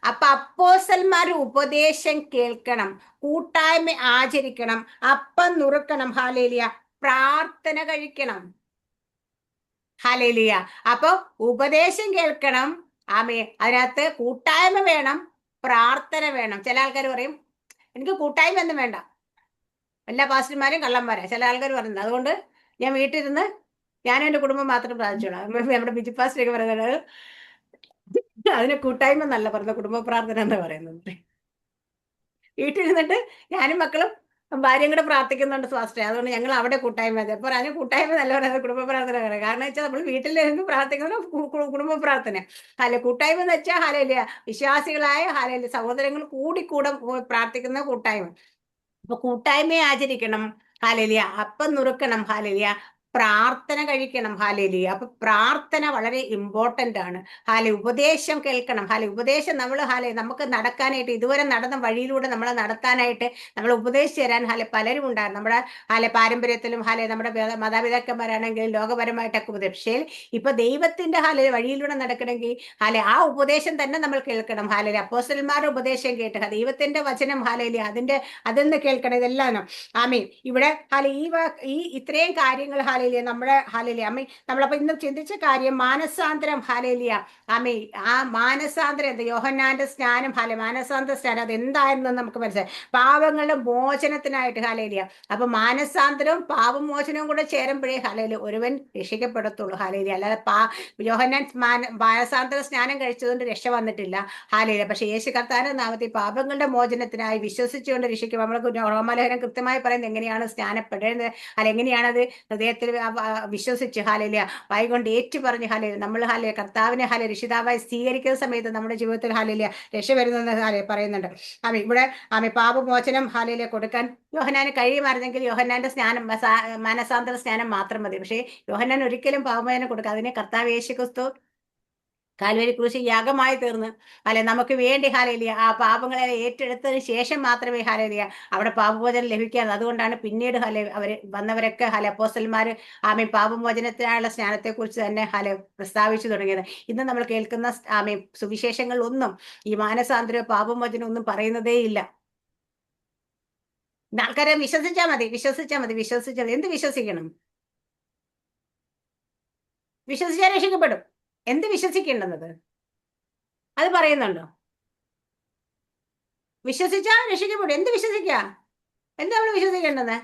അപ്പൊ അപ്പോസ്തലന്മാർ ഉപദേശം കേൾക്കണം, കൂട്ടായ്മ ആചരിക്കണം, അപ്പം നുറുക്കണം ഹാലേലിയ, പ്രാർത്ഥന കഴിക്കണം ഹല്ലേലൂയ. അപ്പൊ ഉപദേശം കേൾക്കണം ആമേ, അതിനകത്ത് കൂട്ടായ്മ വേണം, പ്രാർത്ഥന വേണം. ചില ആൾക്കാർ പറയും എനിക്ക് കൂട്ടായ്മ ഒന്നും വേണ്ട, എല്ലാ പാസ്റ്റർമാരും കള്ളന്മാരാ ചില ആൾക്കാർ പറയുന്നത്. അതുകൊണ്ട് ഞാൻ വീട്ടിലിരുന്ന് ഞാനും എൻ്റെ കുടുംബം മാത്രം പ്രാർത്ഥിച്ചോളാം. നമ്മുടെ ബിജു പാസ്റ്ററൊക്കെ പറയുന്നത് അതിനെ കൂട്ടായ്മ എന്നല്ല പറയുന്നത്, കുടുംബ പ്രാർത്ഥന എന്ന് പറയുന്നത്. വീട്ടിലിരുന്നിട്ട് ഞാനും മക്കളും ഭാര്യയും കൂടെ പ്രാർത്ഥിക്കുന്നുണ്ട് സ്വാസ്ഥ്യം, അതുകൊണ്ട് ഞങ്ങൾ അവിടെ കൂട്ടായ്മ. അപ്പോൾ അതിന് കൂട്ടായ്മ നല്ല പറയുന്നത് കുടുംബ പ്രാർത്ഥന പറയുന്നത്. കാരണം വെച്ചാൽ നമ്മൾ വീട്ടിലിരുന്ന് പ്രാർത്ഥിക്കുന്നത് കുടുംബ പ്രാർത്ഥന അല്ലെ. കൂട്ടായ്മ എന്ന് വെച്ചാൽ ഹാലേലിയ വിശ്വാസികളായ ഹാലേലിയ സഹോദരങ്ങൾ കൂടിക്കൂടെ പ്രാർത്ഥിക്കുന്ന കൂട്ടായ്മ. അപ്പൊ കൂട്ടായ്മയെ ആചരിക്കണം ഹാലേലിയ, അപ്പം നുറുക്കണം ഹാലേലിയ, പ്രാർത്ഥന കഴിക്കണം ഹാലേലിയ. അപ്പൊ പ്രാർത്ഥന വളരെ ഇമ്പോർട്ടന്റ് ആണ് ഹാലെ. ഉപദേശം കേൾക്കണം ഹാലെ. ഉപദേശം നമ്മൾ ഹാലെ നമുക്ക് നടക്കാനായിട്ട് ഇതുവരെ നടന്ന വഴിയിലൂടെ നമ്മളെ നടത്താനായിട്ട് നമ്മൾ ഉപദേശിച്ചു തരാൻ ഹാലെ പലരും ഉണ്ടായിരുന്നു നമ്മുടെ ഹാലെ പാരമ്പര്യത്തിലും ഹാലെ നമ്മുടെ മാതാപിതാക്കന്മാരാണെങ്കിലും ലോകപരമായിട്ടൊക്കെ ഉപദേശിച്ചു. ഇപ്പൊ ദൈവത്തിന്റെ ഹാലെ വഴിയിലൂടെ നടക്കണമെങ്കിൽ ഹാലെ ആ ഉപദേശം തന്നെ നമ്മൾ കേൾക്കണം ഹാലെ. അപ്പോസ്തലന്മാരുടെ ഉപദേശം കേട്ട് ദൈവത്തിന്റെ വചനം ഹാലേലി അതിൽ നിന്ന് കേൾക്കണം. ഇതെല്ലാം ആമീൻ. ഇവിടെ ഹാലെ ഈ ഇത്രയും കാര്യങ്ങൾ ഹാലേലിയ നമ്മുടെ ഹാലേലിയ അമ്മ നമ്മളപ്പോ ഇന്ന് ചിന്തിച്ച കാര്യം മാനസാന്തരം ഹാലേലിയ അമ്മേ. ആ മാനസാന്തരം എന്താ? യോഹന്നാന്റെ സ്നാനം ഹാലെ മാനസാന്തര സ്നാനം അത് എന്തായിരുന്നു നമുക്ക് മനസ്സിലായി. പാവങ്ങളുടെ മോചനത്തിനായിട്ട് ഹാലേലിയ. അപ്പൊ മാനസാന്തരവും പാപമോചനവും കൂടെ ചേരുമ്പോഴേ ഹാലേലിയ ഒരുവൻ രക്ഷിക്കപ്പെടത്തുള്ളൂ ഹാലേലിയ. അല്ലാതെ യോഹന്നാൻ മാനസാന്തര സ്നാനം കഴിച്ചതുകൊണ്ട് രക്ഷ വന്നിട്ടില്ല ഹാലേലിയ. പക്ഷെ യേശു കർത്താവിന്റെ നാമത്തിൽ പാപങ്ങളുടെ മോചനത്തിനായി വിശ്വസിച്ചുകൊണ്ട് രക്ഷിക്കും. നമ്മൾ റോമാലേഖനം കൃത്യമായി പറയുന്നത് എങ്ങനെയാണ് സ്നാനപ്പെടേണ്ടത് അല്ല, എങ്ങനെയാണത് ഹൃദയത്തിൽ വിശ്വസിച്ച് ഹാലേലിയ വായിക്കൊണ്ട് ഏറ്റു പറഞ്ഞ് ഹാലേലിയ നമ്മൾ ഹാലെ കർത്താവിനെ ഹാലെ രക്ഷിതാവായി സ്വീകരിക്കുന്ന സമയത്ത് നമ്മുടെ ജീവിതത്തിൽ ഹാലേലിയ രക്ഷ വരുന്നെന്ന് ഹാലെ പറയുന്നുണ്ട്. ആമേ ഇവിടെ ആമേ പാപമോചനം ഹാലേലിയ കൊടുക്കാൻ യോഹന്നാന് കഴിയുമായിരുന്നെങ്കിൽ യോഹന്നാന്റെ സ്നാനം മാനസാന്തര സ്നാനം മാത്രം മതി. പക്ഷേ യോഹന്നാൻ ഒരിക്കലും പാപമോചനം കൊടുക്കുക. അതിനെ കർത്താവ് യേശു ക്രിസ്തു കാൽവരി ക്രൂശിൽ യാഗമായി തീർന്ന് അല്ലെ നമുക്ക് വേണ്ടി ഹാലേലിയ ആ പാപങ്ങളെ ഏറ്റെടുത്തതിന് ശേഷം മാത്രമേ ഹാലേലിയ അവിടെ പാപമോചനം ലഭിക്കാൻ. അതുകൊണ്ടാണ് പിന്നീട് അവര് വന്നവരൊക്കെ അപ്പോസ്തലന്മാര് ആമേ പാപമോചനത്തിനായുള്ള സ്നാനത്തെക്കുറിച്ച് തന്നെ പ്രസ്താവിച്ചു തുടങ്ങിയത്. ഇന്ന് നമ്മൾ കേൾക്കുന്ന ആമേ സുവിശേഷങ്ങളിലൊന്നും ഈ മാനസാന്തരവും പാപമോചനം ഒന്നും പറയുന്നതേ ഇല്ല. ആൾക്കാരെ വിശ്വസിച്ചാൽ മതി. എന്ത് വിശ്വസിക്കണം? വിശ്വസിച്ചാൽ രക്ഷിക്കപ്പെടും. എന്ത് വിശ്വസിക്കേണ്ടുന്നത് അത് പറയുന്നുണ്ടോ? വിശ്വസിച്ചാ രക്ഷിക്കപ്പെടും. എന്ത് വിശ്വസിക്കുക? എന്താ നമ്മൾ വിശ്വസിക്കേണ്ടത്?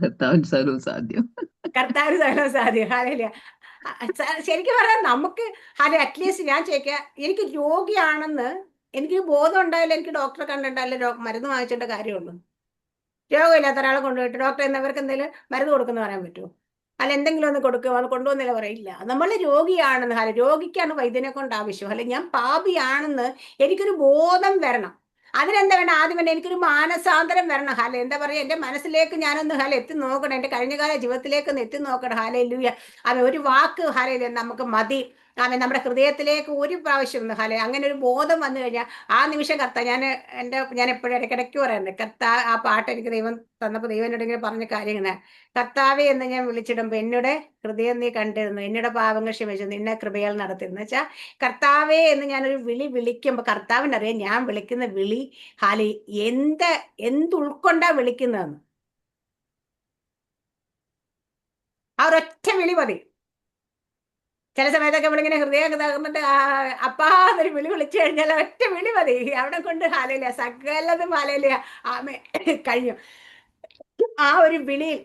കർത്താവിന് സർവ്വ സാധ്യം. കർത്താവിന് സർവ്വ സാധ്യം. ഹാലേലൂയ. ശരിക്കും പറഞ്ഞാൽ നമുക്ക് അറ്റ്ലീസ്റ്റ് ഞാൻ ചോദിക്കുക, എനിക്ക് രോഗിയാണെന്ന് എനിക്ക് ബോധം ഉണ്ടായില്ല, എനിക്ക് ഡോക്ടറെ കണ്ടിട്ടല്ല മരുന്ന് വാങ്ങിച്ചേണ്ട കാര്യമുള്ളൂ. രോഗമില്ലാത്ത ഒരാളെ കൊണ്ടുപോയിട്ട് ഡോക്ടർ എന്നവർക്ക് എന്തെങ്കിലും മരുന്ന് കൊടുക്കുന്ന പറയാൻ പറ്റുമോ? അല്ല എന്തെങ്കിലും ഒന്ന് കൊടുക്കുക, അത് കൊണ്ടുവന്നില്ല പറയില്ല. നമ്മൾ രോഗിയാണെന്ന് രോഗിക്കാണ് വൈദ്യനെ കൊണ്ട് ആവശ്യം. അല്ലെ ഞാൻ പാപിയാണെന്ന് എനിക്കൊരു ബോധം വരണം. അതിനെന്താ വേണം? ആദ്യം തന്നെ എനിക്കൊരു മാനസാന്തരം വരണം. ഹാലെ എന്താ പറയുക, എന്റെ മനസ്സിലേക്ക് ഞാനൊന്ന് എത്തി നോക്കണം, എന്റെ കഴിഞ്ഞകാല ജീവിതത്തിലേക്ക് ഒന്ന് എത്തി നോക്കണം. ഹാലെ ലൂയ. അത് ഒരു വാക്ക് ഹാലെ നമുക്ക് മതി. നമ്മുടെ ഹൃദയത്തിലേക്ക് ഒരു പ്രാവശ്യം ഒന്ന് അങ്ങനെ ഒരു ബോധം വന്നു കഴിഞ്ഞാൽ ആ നിമിഷം ഞാൻ എപ്പോഴും ഇടയ്ക്കിടയ്ക്ക് പറയാറുണ്ട്, ആ പാട്ട് എനിക്ക് ദൈവം തന്നപ്പോൾ ദൈവം എന്നോട് ഇങ്ങനെ പറഞ്ഞ കാര്യങ്ങൾ, കർത്താവെ എന്ന് ഞാൻ വിളിച്ചിടുമ്പോ എന്നോട് ഹൃദയം നീ കണ്ടിരുന്നു, എന്നോട് പാപങ്ങൾ ക്ഷമിച്ചു, നിന്നെ കൃപയാൽ നടത്തിയിരുന്നു വെച്ചാൽ കർത്താവേ എന്ന് ഞാനൊരു വിളിക്കുമ്പോ കർത്താവിനറിയാം ഞാൻ വിളിക്കുന്ന വിളി ഹാലി എന്തുൾക്കൊണ്ടാ വിളിക്കുന്നതെന്ന്. ആ ഒരൊറ്റ വിളി മതി. ചില സമയത്തൊക്കെ നമ്മളിങ്ങനെ ഹൃദയം തകർന്നിട്ട് അപ്പാ എന്നൊരു വിളി വിളിച്ചു കഴിഞ്ഞാൽ ഒറ്റ വിളി മതി, അവിടെ കൊണ്ട് ഹാലയില്ല, സകലതും ഹാലയില്ല, ആമേ കഴിഞ്ഞു. ആ ഒരു വിളിയിൽ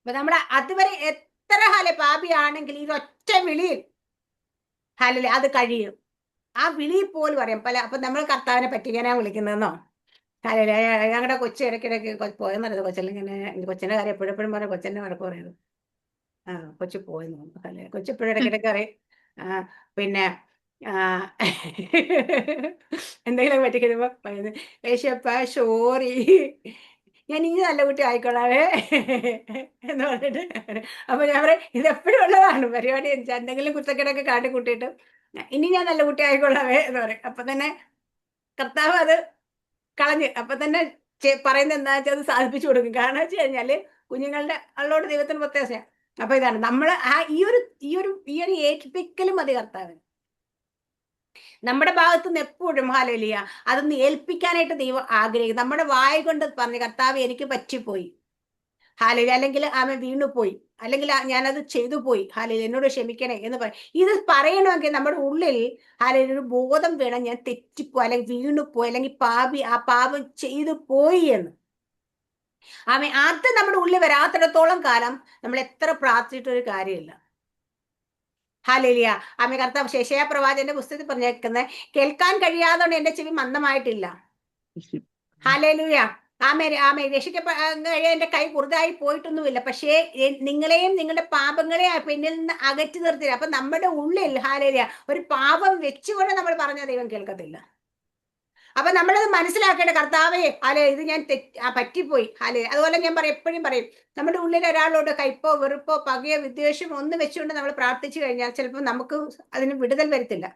നമ്മുടെ അതുവരെ എത്ര പാപിയാണെങ്കിൽ ഇതൊറ്റ വിളിയിൽ ഹാലയില്ല അത് കഴിയും. ആ വിളി പോലും അറിയാം അപ്പൊ നമ്മൾ കർത്താവിനെ പറ്റിക്കാനാ വിളിക്കുന്നതെന്നോ. ഞങ്ങളുടെ കൊച്ചു ഇടയ്ക്കിടയ്ക്ക് പോയെന്നറിയത് കൊച്ചല്ലിങ്ങനെ, കൊച്ചിന്റെ കാര്യം എപ്പോഴെപ്പോഴും പറഞ്ഞ കൊച്ചെന്നെ വഴക്ക് പറയുന്നത്. കൊച്ചു പോയെന്ന് തോന്നുന്നു. അല്ലെ കൊച്ചെപ്പോഴും ഇടയ്ക്കിടയ്ക്ക് അറിയും. പിന്നെ എന്തെങ്കിലും പറ്റിക്കഴിയുമ്പോ പറയുന്നത്, യേശപ്പ സോറി, ഞാൻ ഇനി നല്ല കുട്ടി ആയിക്കോളാവേ എന്ന് പറഞ്ഞിട്ട്. അപ്പൊ ഞാൻ പറയും ഇതെപ്പോഴും ഉള്ളതാണ് പരിപാടി. എന്തെങ്കിലും കുത്തക്കേടൊക്കെ കാട്ടിക്കൂട്ടിയിട്ട് ഇനി ഞാൻ നല്ല കുട്ടി ആയിക്കൊള്ളാവേ എന്ന് പറയും. അപ്പൊ തന്നെ കർത്താവ് അത് കളഞ്ഞ് അപ്പൊ തന്നെ പറയുന്നത് എന്താ വെച്ചാൽ അത് സാധിപ്പിച്ചു കൊടുക്കും. കാരണം വെച്ച് കഴിഞ്ഞാല് കുഞ്ഞുങ്ങളുടെ ഉള്ളോട് ദൈവത്തിന് പ്രത്യേകത. അപ്പൊ ഇതാണ് നമ്മൾ ഈ ഒരു ഏൽപ്പിക്കലും മതി കർത്താവിന്. നമ്മുടെ ഭാഗത്തു നിന്ന് എപ്പോഴും ഹല്ലേലൂയ അതൊന്ന് ഏൽപ്പിക്കാനായിട്ട് ദൈവം ആഗ്രഹിക്കും. നമ്മുടെ വായ കൊണ്ട് പറഞ്ഞ് കർത്താവ് എനിക്ക് പറ്റിപ്പോയി ഹാലലി, അല്ലെങ്കിൽ ആമൻ വീണുപോയി, അല്ലെങ്കിൽ ഞാനത് ചെയ്തു പോയി ഹാലലി, എന്നോട് ക്ഷമിക്കണേ എന്ന് പറയും. ഇത് പറയണമെങ്കിൽ നമ്മുടെ ഉള്ളിൽ ഹാലലി ഒരു ബോധം വേണം, ഞാൻ തെറ്റിപ്പോയി അല്ലെങ്കിൽ വീണുപോയി അല്ലെങ്കിൽ ആ പാപം ചെയ്തു പോയി എന്ന്. ആമേ അത് നമ്മുടെ ഉള്ളിൽ വരാത്തിടത്തോളം കാലം നമ്മൾ എത്ര പ്രാർത്ഥിച്ചിട്ടൊരു കാര്യമില്ല. ഹാലേലിയ. ആമേ കർത്താവ് ശേഷയ പ്രവാചകന്റെ പുസ്തകത്തിൽ പറഞ്ഞേക്കുന്നത്, കേൾക്കാൻ കഴിയാതെ എന്റെ ചെവി മന്ദമായിട്ടില്ല. ഹാലേലുയ. ആമേ എന്റെ കൈ കുറുതായി പോയിട്ടൊന്നുമില്ല, പക്ഷേ നിങ്ങളെയും നിങ്ങളുടെ പാപങ്ങളെയും പിന്നിൽ നിന്ന് അകറ്റി നിർത്തി. അപ്പൊ നമ്മുടെ ഉള്ളിൽ ഹാലേലിയ ഒരു പാപം വെച്ചുകൊണ്ട് നമ്മൾ പറഞ്ഞ ദൈവം കേൾക്കത്തില്ല. അപ്പൊ നമ്മളത് മനസ്സിലാക്കേണ്ട, കർത്താവേ ഹാലേ ഇത് ഞാൻ പറ്റിപ്പോയി ഹാലേ. അതുപോലെ ഞാൻ എപ്പോഴും പറയും, നമ്മുടെ ഉള്ളിൽ ഒരാളോട് കയ്പോ വെറുപ്പോ പകയോ വിദ്വേഷമോ ഒന്നും വെച്ചുകൊണ്ട് നമ്മൾ പ്രാർത്ഥിച്ചു കഴിഞ്ഞാൽ ചിലപ്പോൾ നമുക്ക് അതിന് വിടുതൽ വരുത്തില്ല.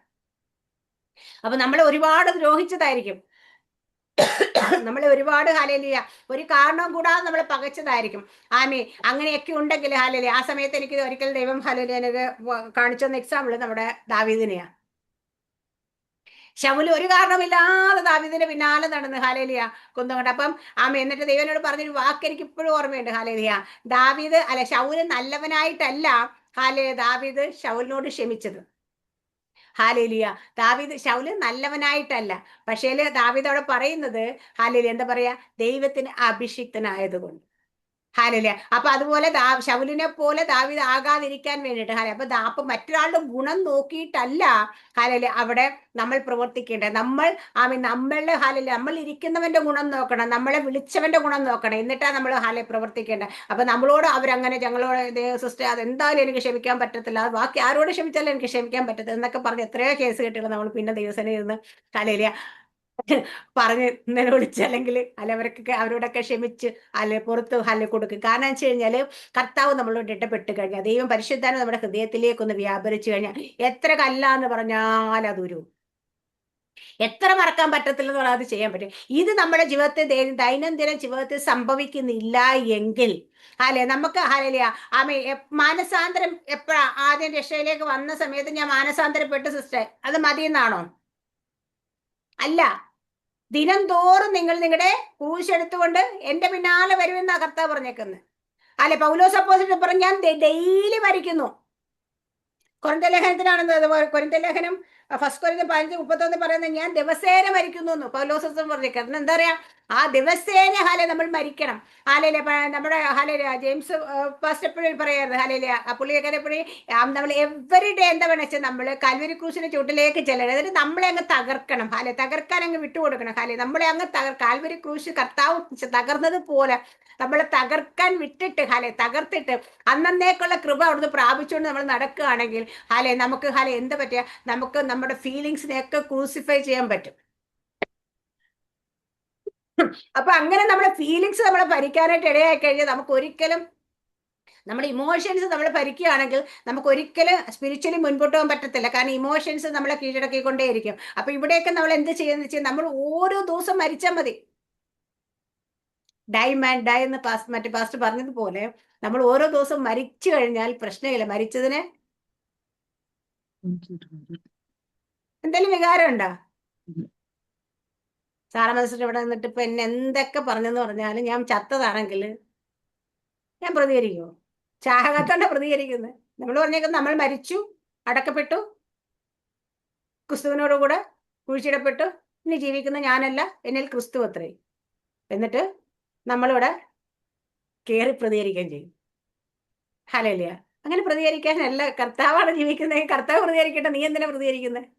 അപ്പൊ നമ്മളെ ഒരുപാട് ദ്രോഹിച്ചതായിരിക്കും, നമ്മളെ ഒരുപാട് ഹാലേലിയ ഒരു കാരണവും കൂടാതെ നമ്മളെ പകച്ചതായിരിക്കും. ആമേ അങ്ങനെയൊക്കെ ഉണ്ടെങ്കിൽ ഹാലേലിയ ആ സമയത്ത് എനിക്ക് ഒരിക്കൽ ദൈവം ഹാലേലിയ കാണിച്ചു തന്ന എക്സാമ്പിൾ നമ്മുടെ ദാവീദിനെയാ. ശൗല് ഒരു കാരണമില്ലാതെ ദാവീദിന്റെ പിന്നാലെ നടന്ന് ഹാലേലിയ കൊന്നുകൊണ്ട്. അപ്പം എന്നിട്ട് ദൈവനോട് പറഞ്ഞൊരു വാക്ക് എനിക്ക് ഇപ്പോഴും ഓർമ്മയുണ്ട്. ഹാലേലിയ ശൗല് നല്ലവനായിട്ടല്ല ദാവീദ് ശൗലിനോട് ക്ഷമിച്ചത്. ഹാലേലിയ ശൗല് നല്ലവനായിട്ടല്ല, പക്ഷേ ദാവീദ് അവിടെ പറയുന്നത് ഹാലേലിയ എന്താ പറയാ, ദൈവത്തിന് അഭിഷിക്തനായതുകൊണ്ട്. ഹാലല്ലേ. അപ്പൊ അതുപോലെ ശൗലിനെ പോലെ ദാവീദ് ആകാതിരിക്കാൻ വേണ്ടിയിട്ട് അപ്പൊ മറ്റൊരാളുടെ ഗുണം നോക്കിയിട്ടല്ല ഹാലല്ലേ അവിടെ നമ്മൾ പ്രവർത്തിക്കേണ്ടത്. നമ്മളുടെ ഹാലല്ലേ നമ്മൾ ഇരിക്കുന്നവന്റെ ഗുണം നോക്കണം, നമ്മളെ വിളിച്ചവന്റെ ഗുണം നോക്കണം, എന്നിട്ടാണ് നമ്മൾ ഹാലെ പ്രവർത്തിക്കേണ്ടത്. അപ്പൊ നമ്മളോട് അവരങ്ങനെ ഞങ്ങളോട് സിസ്റ്റർ അതെന്തായാലും എനിക്ക് ക്ഷമിക്കാൻ പറ്റത്തില്ല, ബാക്കി ആരോട് ക്ഷമിച്ചാലും എനിക്ക് ക്ഷമിക്കാൻ പറ്റത്തില്ല എന്നൊക്കെ പറഞ്ഞ് എത്രയോ കേസ് കേട്ടില്ല നമ്മൾ. പിന്നെ ദിവസം ഇരുന്ന് ഹാലേലിയ പറഞ്ഞ് നിലവിളിച്ച് അല്ലെങ്കിൽ അവരൊക്കെ അവരോടൊക്കെ ക്ഷമിച്ച് പുറത്ത് കൊടുക്കും. കാരണം വെച്ച് കഴിഞ്ഞാല് കർത്താവ് നമ്മളോട് ഇടപെട്ട് കഴിഞ്ഞാൽ, ദൈവം പരിശുദ്ധാനം നമ്മുടെ ഹൃദയത്തിലേക്കൊന്ന് വ്യാപരിച്ചു കഴിഞ്ഞാൽ എത്ര കല്ലാന്ന് പറഞ്ഞാൽ അതൊരു എത്ര മറക്കാൻ പറ്റത്തില്ലെന്ന് പറഞ്ഞാൽ അത് ചെയ്യാൻ പറ്റും. ഇത് നമ്മുടെ ജീവിതത്തിൽ ദൈനംദിന ജീവിതത്തിൽ സംഭവിക്കുന്നില്ല എങ്കിൽ നമുക്ക് മാനസാന്തരം എപ്പോഴാ? ആദ്യം രക്ഷയിലേക്ക് വന്ന സമയത്ത് ഞാൻ മാനസാന്തരപ്പെട്ടു സിസ്റ്റർ, അത് മതിയെന്നാണോ? അല്ല, ദിനം തോറും നിങ്ങൾ നിങ്ങളുടെ ക്രൂശെടുത്തുകൊണ്ട് എന്റെ പിന്നാലെ വരുമെന്നാ കർത്താവ് പറഞ്ഞേക്കുന്നത്. പൗലോസ് അപ്പോസ്തലൻ പറഞ്ഞു, ഞാൻ ഡെയിലി മരിക്കുന്നു. കൊരിന്ത്യർ ലേഖനത്തിനാണെന്ന്, കൊരിന്ത്യർ ലേഖനം 1 കൊരിന്ത്യർ 15:31 പറയുന്നത് ഞാൻ ദിവസേന മരിക്കുന്നു എന്ന് പൗലോസ് പറഞ്ഞേക്കുന്നത്. എന്താ പറയാ, ആ ദിവസേന നമ്മൾ മരിക്കണം. നമ്മുടെ ജെയിംസ് ഫാസ്റ്റ് എപ്പോഴും പറയാറ് പുള്ളിയൊക്കെ എപ്പോഴും നമ്മൾ എവറി ഡേ എന്താ വേണമെന്ന് വെച്ചാൽ നമ്മൾ കാൽവരി ക്രൂസിന്റെ ചുട്ടിലേക്ക് ചെല്ലണം. എന്നിട്ട് നമ്മളെ അങ്ങ് തകർക്കണം, തകർക്കാൻ അങ്ങ് വിട്ടുകൊടുക്കണം. നമ്മളെ അങ്ങ് കാൽവരി ക്രൂശ് കർത്താവ് തകർന്നത് പോലെ നമ്മളെ തകർക്കാൻ വിട്ടിട്ട് തകർത്തിട്ട് അന്നേക്കുള്ള കൃപ അവിടുന്ന് പ്രാപിച്ചുകൊണ്ട് നമ്മൾ നടക്കുകയാണെങ്കിൽ നമുക്ക് എന്താ പറ്റുക, നമുക്ക് നമ്മുടെ ഫീലിങ്സിനെയൊക്കെ ക്രൂസിഫൈ ചെയ്യാൻ പറ്റും. അപ്പൊ അങ്ങനെ നമ്മുടെ ഫീലിങ്സ് നമ്മളെ ഭരിക്കാനായിട്ട് ഇടയായി കഴിഞ്ഞാൽ നമുക്ക് ഒരിക്കലും നമ്മുടെ ഇമോഷൻസ് നമ്മൾ ഭരിക്കുകയാണെങ്കിൽ നമുക്ക് ഒരിക്കലും സ്പിരിച്വലി മുൻപോട്ട് പോകാൻ പറ്റത്തില്ല. കാരണം ഇമോഷൻസ് നമ്മളെ കീഴടക്കിക്കൊണ്ടേയിരിക്കും. അപ്പൊ ഇവിടെയൊക്കെ നമ്മൾ എന്ത് ചെയ്യുന്ന വെച്ചാൽ നമ്മൾ ഓരോ ദിവസം മരിച്ചാൽ മതി. ഡൈ മാൻ ഡൈ എന്ന് മറ്റേ പാസ്റ്റ് പറഞ്ഞതുപോലെ നമ്മൾ ഓരോ ദിവസം മരിച്ചു കഴിഞ്ഞാൽ പ്രശ്നമില്ല. മരിച്ചതിന് എന്തെങ്കിലും വികാരം ഉണ്ടോ? സാറമനസിന്റെ ഇവിടെ നിന്നിട്ട് ഇപ്പൊ എന്നെ എന്തൊക്കെ പറഞ്ഞെന്ന് പറഞ്ഞാലും ഞാൻ ചത്തതാണെങ്കിൽ ഞാൻ പ്രതികരിക്കുമോ? ചാകത്തോണ്ട പ്രതികരിക്കുന്നത്. നമ്മൾ പറഞ്ഞേക്കുന്നത് നമ്മൾ മരിച്ചു, അടക്കപ്പെട്ടു, ക്രിസ്തുവിനോട് കൂടെ കുഴിച്ചിടപ്പെട്ടു, ഇനി ജീവിക്കുന്ന ഞാനല്ല, എന്നിൽ ക്രിസ്തു അത്രേ. എന്നിട്ട് നമ്മളിവിടെ കയറി പ്രതികരിക്കുകയും ചെയ്യും. ഹല്ലേലൂയ. അങ്ങനെ പ്രതികരിക്കാനല്ല, കർത്താവാണ് ജീവിക്കുന്നത്. കർത്താവ് പ്രതികരിക്കട്ടെ, നീ എന്തിനാ പ്രതികരിക്കുന്നത്?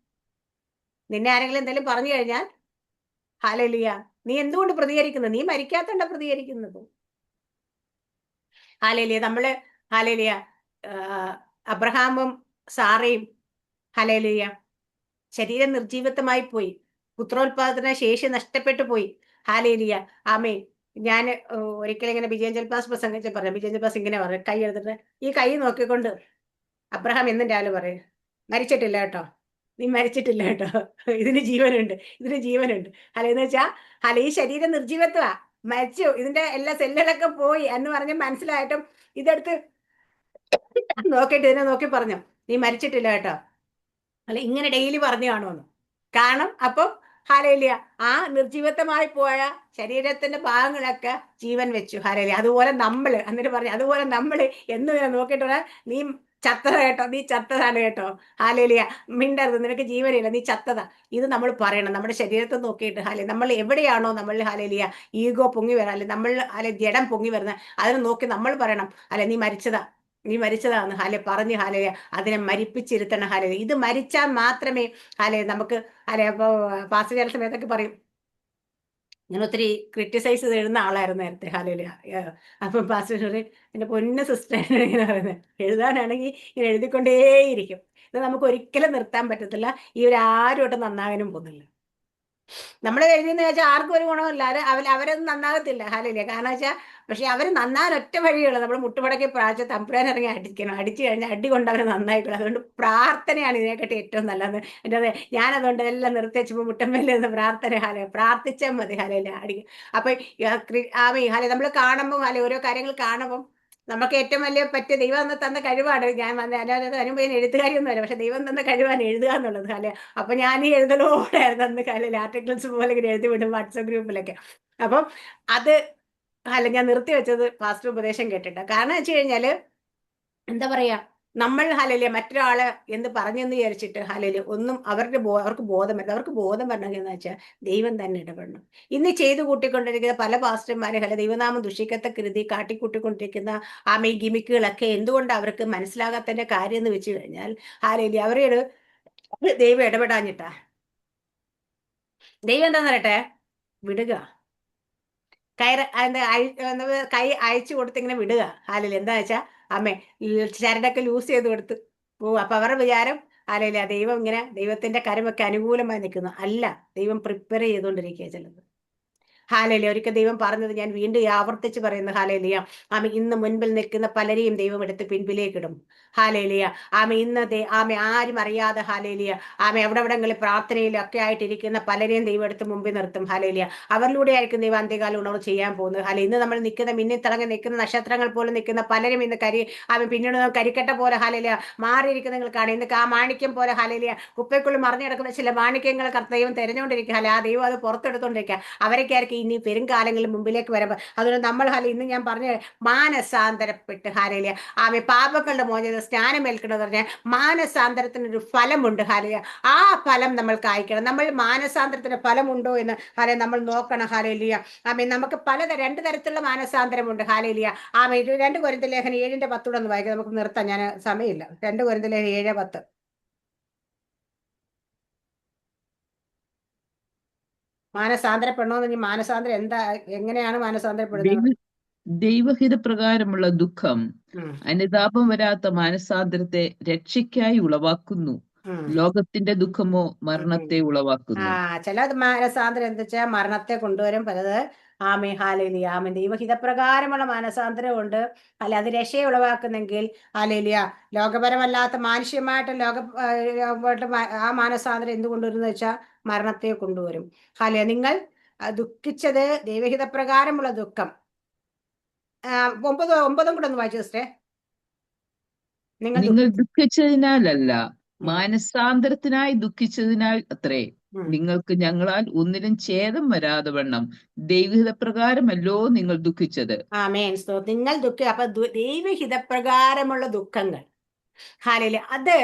നിന്നെ ആരെങ്കിലും എന്തെങ്കിലും പറഞ്ഞു കഴിഞ്ഞാൽ ഹല്ലേലൂയ, നീ എന്തുകൊണ്ട് പ്രതികരിക്കുന്നത്? നീ മരിക്കാത്തോണ്ടാ പ്രതികരിക്കുന്നത്. ഹല്ലേലൂയ. നമ്മള് ഹല്ലേലൂയ, അബ്രഹാമും സാറയും ഹല്ലേലൂയ ശരീരം നിർജീവത്വമായി പോയി, പുത്രോത്പാദന ശേഷി നഷ്ടപ്പെട്ടു പോയി. ഹല്ലേലൂയ. ആമേൻ. ഞാൻ ഒരിക്കലും ഇങ്ങനെ വിജയൻ ജൽപാസ് പ്രസംഗിച്ച് പറഞ്ഞു. വിജയൻ ജൽപാസ് ഇങ്ങനെ പറയും, കൈ എടുത്തിട്ട് ഈ കൈ നോക്കിക്കൊണ്ട് അബ്രഹാം എന്നും രാവിലെ പറയും, മരിച്ചിട്ടില്ല കേട്ടോ, നീ മരിച്ചിട്ടില്ല കേട്ടോ, ഇതിന് ജീവനുണ്ട്, ഇതിന് ജീവനുണ്ട്. എന്ന് വെച്ചാ ഈ ശരീരം നിർജീവത്വ, മരിച്ചു, ഇതിന്റെ എല്ലാ സെല്ലുകളൊക്കെ പോയി എന്ന് പറഞ്ഞ് മനസ്സിലായിട്ടും ഇതെടുത്ത് നോക്കിയിട്ട് ഇതിനെ നോക്കി പറഞ്ഞു, നീ മരിച്ചിട്ടില്ല കേട്ടോ. ഇങ്ങനെ ഡെയിലി പറഞ്ഞു കാണുമെന്ന്. കാരണം അപ്പം ഹല്ലേലൂയ, ആ നിർജീവത്വമായി പോയ ശരീരത്തിന്റെ ഭാഗങ്ങളൊക്കെ ജീവൻ വെച്ചു. ഹല്ലേലൂയ. അതുപോലെ നമ്മള് എന്നിട്ട് പറഞ്ഞു, അതുപോലെ നമ്മള് എന്ന് നോക്കിയിട്ട് നീ ചത്തത കേട്ടോ, നീ ചത്തതാണ് കേട്ടോ. ഹല്ലേലൂയ. മിണ്ടരുത്, നിനക്ക് ജീവനില്ല, നീ ചത്തതാ. ഇത് നമ്മൾ പറയണം നമ്മുടെ ശരീരത്തെ നോക്കിയിട്ട്. ഹല്ലേലൂയ. നമ്മൾ എവിടെയാണോ നമ്മൾ ഹല്ലേലൂയ ഈഗോ പൊങ്ങി വരാൻ, അല്ലെ നമ്മൾ ജഡം പൊങ്ങി വരുന്നത്, അതിനെ നോക്കി നമ്മൾ പറയണം, അല്ലെ നീ മരിച്ചതാ, നീ മരിച്ചതാണ്. പറഞ്ഞു അതിനെ മരിപ്പിച്ചിരുത്തണം. ഇത് മരിച്ചാൽ മാത്രമേ നമുക്ക് അപ്പൊ പാസ് ചില സമയത്തൊക്കെ പറയും, ഞാൻ ഒത്തിരി ക്രിറ്റിസൈസ് എഴുതുന്ന ആളായിരുന്നു നേരത്തെ. അപ്പൊ പാസ്റ്റർ എന്റെ പൊന്ന സിസ്റ്റർ ഇങ്ങനെ പറയുന്നത്, എഴുതാനാണെങ്കിൽ ഇങ്ങനെ എഴുതിക്കൊണ്ടേയിരിക്കും. ഇത് നമുക്ക് ഒരിക്കലും നിർത്താൻ പറ്റത്തില്ല. ഈ ആരോട്ടും നന്നാകാനും പോകുന്നില്ല. നമ്മൾ എഴുതിയെന്ന് വെച്ചാൽ ആർക്കും ഒരു ഗുണമില്ല. അവരൊന്നും നന്നാകത്തില്ല. കാരണം വെച്ചാൽ പക്ഷെ അവർ നന്നാൻ ഒറ്റ വഴിയുള്ളൂ. നമ്മൾ മുട്ടുപടക്കി പ്രാർത്ഥിച്ച് തമ്പുരാൻ ഇറങ്ങി അടിക്കണം. അടിച്ചു കഴിഞ്ഞാൽ അടി കൊണ്ട് അവർ നന്നായിക്കണം. അതുകൊണ്ട് പ്രാർത്ഥനയാണ് ഇതിനെക്കാട്ടി ഏറ്റവും നല്ലത്. എൻ്റെ അതെ, ഞാനതുകൊണ്ട് എല്ലാം നിർത്തി വെച്ചപ്പോൾ മുട്ടമ്മേലെ നിന്ന് പ്രാർത്ഥന പ്രാർത്ഥിച്ചാൽ മതി. അടിക്കും. അപ്പൊ നമ്മൾ കാണുമ്പോൾ ഓരോ കാര്യങ്ങൾ കാണുമ്പോൾ നമുക്ക് ഏറ്റവും വലിയ പറ്റിയ ദൈവം തന്ന കഴിവാണ്. ഞാൻ അല്ലാതെ അനുഭവം എഴുത്തുകാരിയൊന്നും അല്ല, പക്ഷെ ദൈവം തന്ന കഴിവാണ് എഴുതുക എന്നുള്ളത്. അപ്പൊ ഞാൻ ഈ എഴുതലോടായിരുന്നു അന്ന് ആർട്ടിക്കിൾസ് പോലെ ഇങ്ങനെ എഴുതി വിടും വാട്സപ്പ് ഗ്രൂപ്പിലൊക്കെ. അപ്പം അത് ഞാൻ നിർത്തി വെച്ചത് പാസ്റ്റർ ഉപദേശം കേട്ടിട്ട്. കാരണം വെച്ച് കഴിഞ്ഞാല് എന്താ പറയാ, നമ്മൾ മറ്റൊരാള് എന്ത് പറഞ്ഞെന്ന് വിചാരിച്ചിട്ട് ഒന്നും അവർക്ക് ബോധം വരണം. അവർക്ക് ബോധം വരണമെന്ന് വെച്ചാൽ ദൈവം തന്നെ ഇടപെടണം. ഇന്ന് ചെയ്തു കൂട്ടിക്കൊണ്ടിരിക്കുന്ന പല പാസ്റ്റർമാരെ ദൈവനാമം ദുഷിക്കത്ത കൃതി കാട്ടിക്കൂട്ടിക്കൊണ്ടിരിക്കുന്ന ഗിമിക്കുകളൊക്കെ എന്തുകൊണ്ട് അവർക്ക് മനസ്സിലാകാത്തതിന്റെ കാര്യം എന്ന് വെച്ച് കഴിഞ്ഞാൽ അവരോട് ദൈവം ഇടപെടാഞ്ഞിട്ടാ. ദൈവം എന്താന്ന് പറയട്ടെ, വിടുക, കൈ അയച്ചു കൊടുത്ത് ഇങ്ങനെ വിടുക. എന്താ വെച്ചാ ചരടൊക്കെ ലൂസ് ചെയ്ത് കൊടുത്ത് പോവും. അപ്പൊ അവരുടെ വിചാരം ദൈവം ഇങ്ങനെ ദൈവത്തിന്റെ കരമൊക്കെ അനുകൂലമായി നിൽക്കുന്നു. അല്ല, ദൈവം പ്രിപ്പയർ ചെയ്തുകൊണ്ടിരിക്കുക ചിലത്. ഒരിക്കൽ ദൈവം പറഞ്ഞത് ഞാൻ വീണ്ടും ആവർത്തിച്ച് പറയുന്നു. ഇന്ന് മുൻപിൽ നിൽക്കുന്ന പലരെയും ദൈവം എടുത്ത് പിൻപിലേക്കിടും. ഇന്നത്തെ ആരും അറിയാതെ എവിടെവിടങ്ങളിൽ പ്രാർത്ഥനയിലും ഒക്കെ ആയിട്ടിരിക്കുന്ന പലരെയും ദൈവം എടുത്ത് മുമ്പിൽ നിർത്തും. അവരിലൂടെ ആയിരിക്കും ദൈവം അന്ത്യകാല ഉണർവ് ചെയ്യാൻ പോകുന്നത്. ഇന്ന് നമ്മൾ നിൽക്കുന്ന മിന്നിത്തിളങ്ങി നിൽക്കുന്ന നക്ഷത്രങ്ങൾ പോലെ നിൽക്കുന്ന പലരും ഇന്ന് പിന്നീട് കരിക്കട്ട പോലെ മാറിയിരിക്കുന്ന നിങ്ങൾ കാണും. ഇന്ന് മാണിക്യം പോലെ കുപ്പയ്ക്കുള്ളിൽ മറിഞ്ഞു കിടക്കുന്ന ചില മാണിക്യങ്ങൾ ദൈവം തെരഞ്ഞുകൊണ്ടിരിക്കുക. ആ ദൈവം അത് പുറത്തെടുത്തോണ്ടിരിക്കുക. അവരൊക്കെ ആയിരിക്കും ഇനി വരും കാലങ്ങളിൽ മുമ്പിലേക്ക് വരുമ്പോൾ. അതുകൊണ്ട് നമ്മൾ ഇന്ന് ഞാൻ പറഞ്ഞ മാനസാന്തരപ്പെട്ട് പാപങ്ങളുടെ മോചന സ്നാനമേൽക്കണമെന്ന് പറഞ്ഞാൽ മാനസാന്തരത്തിനൊരു ഫലമുണ്ട്. ആ ഫലം നമ്മൾ കായ്ക്കണം. നമ്മൾ മാനസാന്തരത്തിന് ഫലമുണ്ടോ എന്ന് നമ്മൾ നോക്കണം. നമുക്ക് രണ്ട് തരത്തിലുള്ള മാനസാന്തരമുണ്ട്. 2 കൊരിന്ത്യർ ലേഖനം 7:10 ഒന്ന് വായിക്കാം. നമുക്ക് നിർത്താം, ഞാൻ സമയമില്ല. 2 കൊരിന്ത്യർ ലേഖനം 7:10. മാനസാന്തരപ്പെടണമെന്ന് മാനസാന്തരം എന്താ, എങ്ങനെയാണ് മാനസാന്തരപ്പെടുന്നത്? ദൈവഹിത പ്രകാരമുള്ള ദുഃഖം അനുതാപം വരാത്ത മാനസാന്തരത്തെ രക്ഷയ്ക്കായി ഉളവാക്കുന്നു. ഉം. ലോകത്തിന്റെ ദുഃഖമോ ഉം. മരണത്തെ ആ ഉളവാക്കുന്നു. ചില മാനസാന്തരം എന്താ വെച്ചാൽ മരണത്തെ കൊണ്ടുവരും, പലത് ആമേ ഹാലേലിയ ആമേ ദൈവഹിതപ്രകാരമുള്ള മാനസാന്തരം ഉണ്ട്. അല്ല അത് രക്ഷയെ ഉളവാക്കുന്നെങ്കിൽ ഹാലേലിയ ലോകപരമല്ലാത്ത മാനുഷ്യമായിട്ട് ആ മാനസാന്തരം എന്ത് കൊണ്ടുവരുന്ന വെച്ചാൽ മരണത്തെ കൊണ്ടുവരും. ഹാലിയ നിങ്ങൾ ദുഃഖിച്ചത് ദൈവഹിതപ്രകാരമുള്ള ദുഃഖം. ഒമ്പതും കൂടെ ഒന്ന് വായിച്ചു സിസ്റ്ററെ. നിങ്ങൾ നിങ്ങൾ ദുഃഖിച്ചു. ദുഃഖിച്ചതിനാലല്ല, ഉം. മാനസാന്തരത്തിനായി ദുഃഖിച്ചതിനാൽ അത്രേ. ഉം. നിങ്ങൾക്ക് ഞങ്ങളാൽ ഒന്നിനും ഛേദം വരാതെ വണ്ണം ദൈവഹിതപ്രകാരമല്ലോ നിങ്ങൾ ദുഃഖിച്ചത്. ആമേൻ സ്തോത്രം. നിങ്ങൾ അപ്പൊ ദൈവഹിതപ്രകാരമുള്ള ദുഃഖങ്ങൾ ഹാലലിയ അത്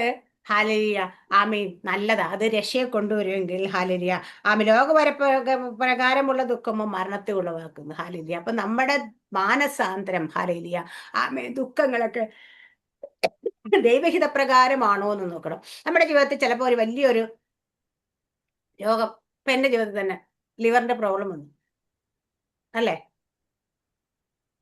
ഹാലലിയ ആമീൻ നല്ലതാ. അത് രക്ഷയെ കൊണ്ടുവരുമെങ്കിൽ ഹാലലിയ ആമി പ്രകാരമുള്ള ദുഃഖമോ മരണത്തെ ഉളവാക്കുന്നു. ഹാലലിയ അപ്പൊ നമ്മുടെ മാനസാന്തരം ഹാലലിയ ആമേ ദുഃഖങ്ങളൊക്കെ ദൈവഹിത പ്രകാരമാണോ എന്ന് നോക്കണം. നമ്മുടെ ജീവിതത്തിൽ ചിലപ്പോൾ ഒരു വലിയൊരു രോഗം, ഇപ്പൊ എന്റെ ജീവിതത്തിൽ തന്നെ ലിവറിന്റെ പ്രോബ്ലം വന്നു അല്ലേ,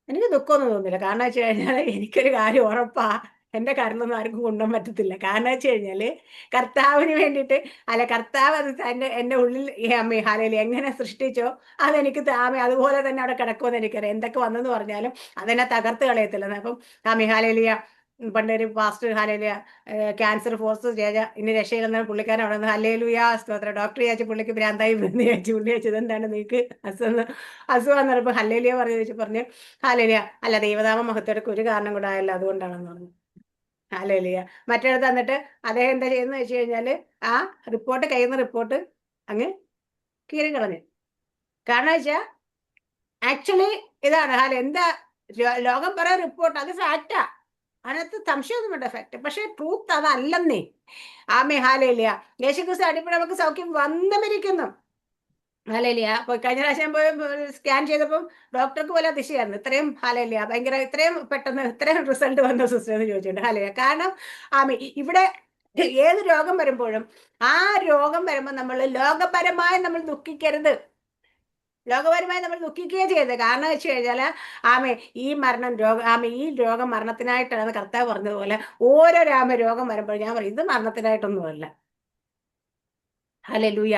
എനിക്ക് ദുഃഖമൊന്നും തോന്നുന്നില്ല. കാരണം വെച്ച് കഴിഞ്ഞാൽ എനിക്കൊരു കാര്യം ഉറപ്പാ, എന്റെ കരളൊന്നും ആർക്കും കൊണ്ടുപോകാൻ പറ്റത്തില്ല. കാരണം വെച്ച് കഴിഞ്ഞാല് കർത്താവിന് വേണ്ടിയിട്ട് അല്ല, കർത്താവ് അത് എന്റെ ഉള്ളിൽ ഈ അമ്മ ഹാലയിൽ എങ്ങനെ സൃഷ്ടിച്ചോ അതെനിക്ക് അതുപോലെ തന്നെ അവിടെ കിടക്കുമെന്ന് എനിക്കറിയാം. എന്തൊക്കെ വന്നെന്ന് പറഞ്ഞാലും അതെന്നെ തകർത്ത് കളയത്തില്ലെന്ന്. അപ്പം ആ മിഹാലേലിയ പണ്ടൊരു പാസ്റ്റർ ഹാലേലിയ ക്യാൻസർ ഫോഴ്സ് ചേച്ച ഇനി രക്ഷയില്ലെന്ന പുള്ളിക്കാരൻ അവിടെ നിന്ന് ഹല്ലേലൂയ സ്തോത്രം. ഡോക്ടർ ചോദിച്ചു പുള്ളിക്ക് ഭ്രാന്തായി ചോദിച്ചു. പുള്ളി ചോദിച്ചത് എന്താണ് നീക്ക് അസുഖം പറഞ്ഞപ്പോൾ ഹല്ലേലൂയ പറഞ്ഞു ഹാലേലിയ അല്ല ദൈവനാമ മഹത്വർക്ക് ഒരു കാരണം കൂടെ ആയല്ലോ അതുകൊണ്ടാണെന്ന് പറഞ്ഞു. ഹാലേലിയ മറ്റേടത്ത് തന്നിട്ട് അദ്ദേഹം എന്താ ചെയ്യുന്നത് വെച്ച് കഴിഞ്ഞാല് ആ റിപ്പോർട്ട് കയ്യിൽ നിന്ന് റിപ്പോർട്ട് അങ്ങ് കീറി കളഞ്ഞു. കാരണം വെച്ചാ ആക്ച്വലി ഇതാണ് എന്താ ലോകം പറയാൻ റിപ്പോർട്ട് അത് ഫാക്റ്റാ, അതിനകത്ത് സംശയമൊന്നും വേണ്ട, ഫാക്ട്. പക്ഷെ ട്രൂത്ത് അതല്ലെന്നേ. ആമേ ഹാലേലിയ യേശുക്രിസ്തു അടിപ്പഴ നമുക്ക് സൗഖ്യം വന്നുമിരിക്കുന്നു. ഹാലേലിയ അപ്പൊ കഴിഞ്ഞ പ്രാവശ്യം പോയി സ്കാൻ ചെയ്തപ്പം ഡോക്ടർക്ക് പോലെ അതിശയായിരുന്നു, ഇത്രയും ഹാലേലിയ ഭയങ്കര ഇത്രയും പെട്ടെന്ന് ഇത്രയും റിസൾട്ട് വന്ന സിസ്റ്റർ എന്ന് ചോദിച്ചിട്ടുണ്ട്. ഹാലേലിയ കാരണം ആമേ ഇവിടെ ഏത് രോഗം വരുമ്പോഴും ആ രോഗം വരുമ്പോൾ നമ്മൾ ലോകപരമായി നമ്മൾ ദുഃഖിക്കരുത്. ലോകപരമായി നമ്മൾ ദുഃഖിക്കുകയും ചെയ്തത്. കാരണം വെച്ച് കഴിഞ്ഞാൽ ഈ രോഗം മരണത്തിനായിട്ടാണ് കർത്താവ് പറഞ്ഞതുപോലെ ഓരോ രോഗം വരുമ്പോൾ ഞാൻ പറയും ഇത് മരണത്തിനായിട്ടൊന്നുമല്ല. ഹല്ലേലൂയ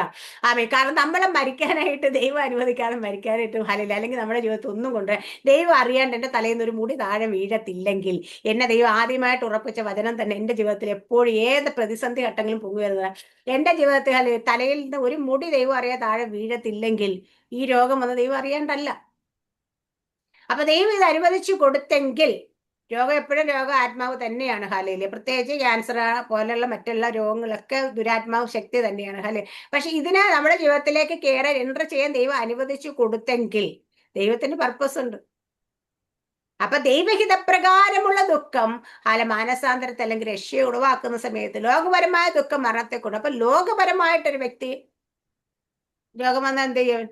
കാരണം നമ്മളെ മരിക്കാനായിട്ട് ദൈവം അനുവദിക്കാതെ മരിക്കാനായിട്ട് ഹല്ലേലൂയ അല്ലെങ്കിൽ നമ്മുടെ ജീവിതത്തിൽ ഒന്നും കൊണ്ട് ദൈവം അറിയാണ്ട് എൻ്റെ തലയിൽ നിന്ന് ഒരു മുടി താഴെ വീഴത്തില്ലെങ്കിൽ, എന്നെ ദൈവം ആദ്യമായിട്ട് ഉറപ്പിച്ച വചനം തന്നെ എൻ്റെ ജീവിതത്തിൽ എപ്പോഴും ഏത് പ്രതിസന്ധി ഘട്ടങ്ങളും പൊങ്ങുവരുന്നത്, എൻ്റെ ജീവിതത്തിൽ തലയിൽ നിന്ന് ഒരു മുടി ദൈവം അറിയാതെ താഴെ വീഴത്തില്ലെങ്കിൽ ഈ രോഗം വന്ന് ദൈവം അറിയാണ്ടല്ല. അപ്പൊ ദൈവം ഇത് അനുവദിച്ചു കൊടുത്തെങ്കിൽ രോഗം എപ്പോഴും ആത്മാവ് തന്നെയാണ്. ഹല്ലേലൂയ പ്രത്യേകിച്ച് ക്യാൻസർ പോലുള്ള മറ്റുള്ള രോഗങ്ങളൊക്കെ ദുരാത്മാവ് ശക്തി തന്നെയാണ്. ഹല്ലേലൂയ പക്ഷെ ഇതിനെ നമ്മുടെ ജീവിതത്തിലേക്ക് എൻ്റർ ചെയ്യാൻ ദൈവം അനുവദിച്ചു കൊടുത്തെങ്കിൽ ദൈവത്തിന് പർപ്പസ് ഉണ്ട്. അപ്പൊ ദൈവഹിതപ്രകാരമുള്ള ദുഃഖം മാനസാന്തരത്തെ അല്ലെങ്കിൽ രക്ഷയെ ഉളവാക്കുന്ന സമയത്ത് ലോകപരമായ ദുഃഖം മരണത്തെ കൊണ്ട്. അപ്പൊ ലോകപരമായിട്ടൊരു വ്യക്തി രോഗം വന്നാൽ എന്ത് ചെയ്യും?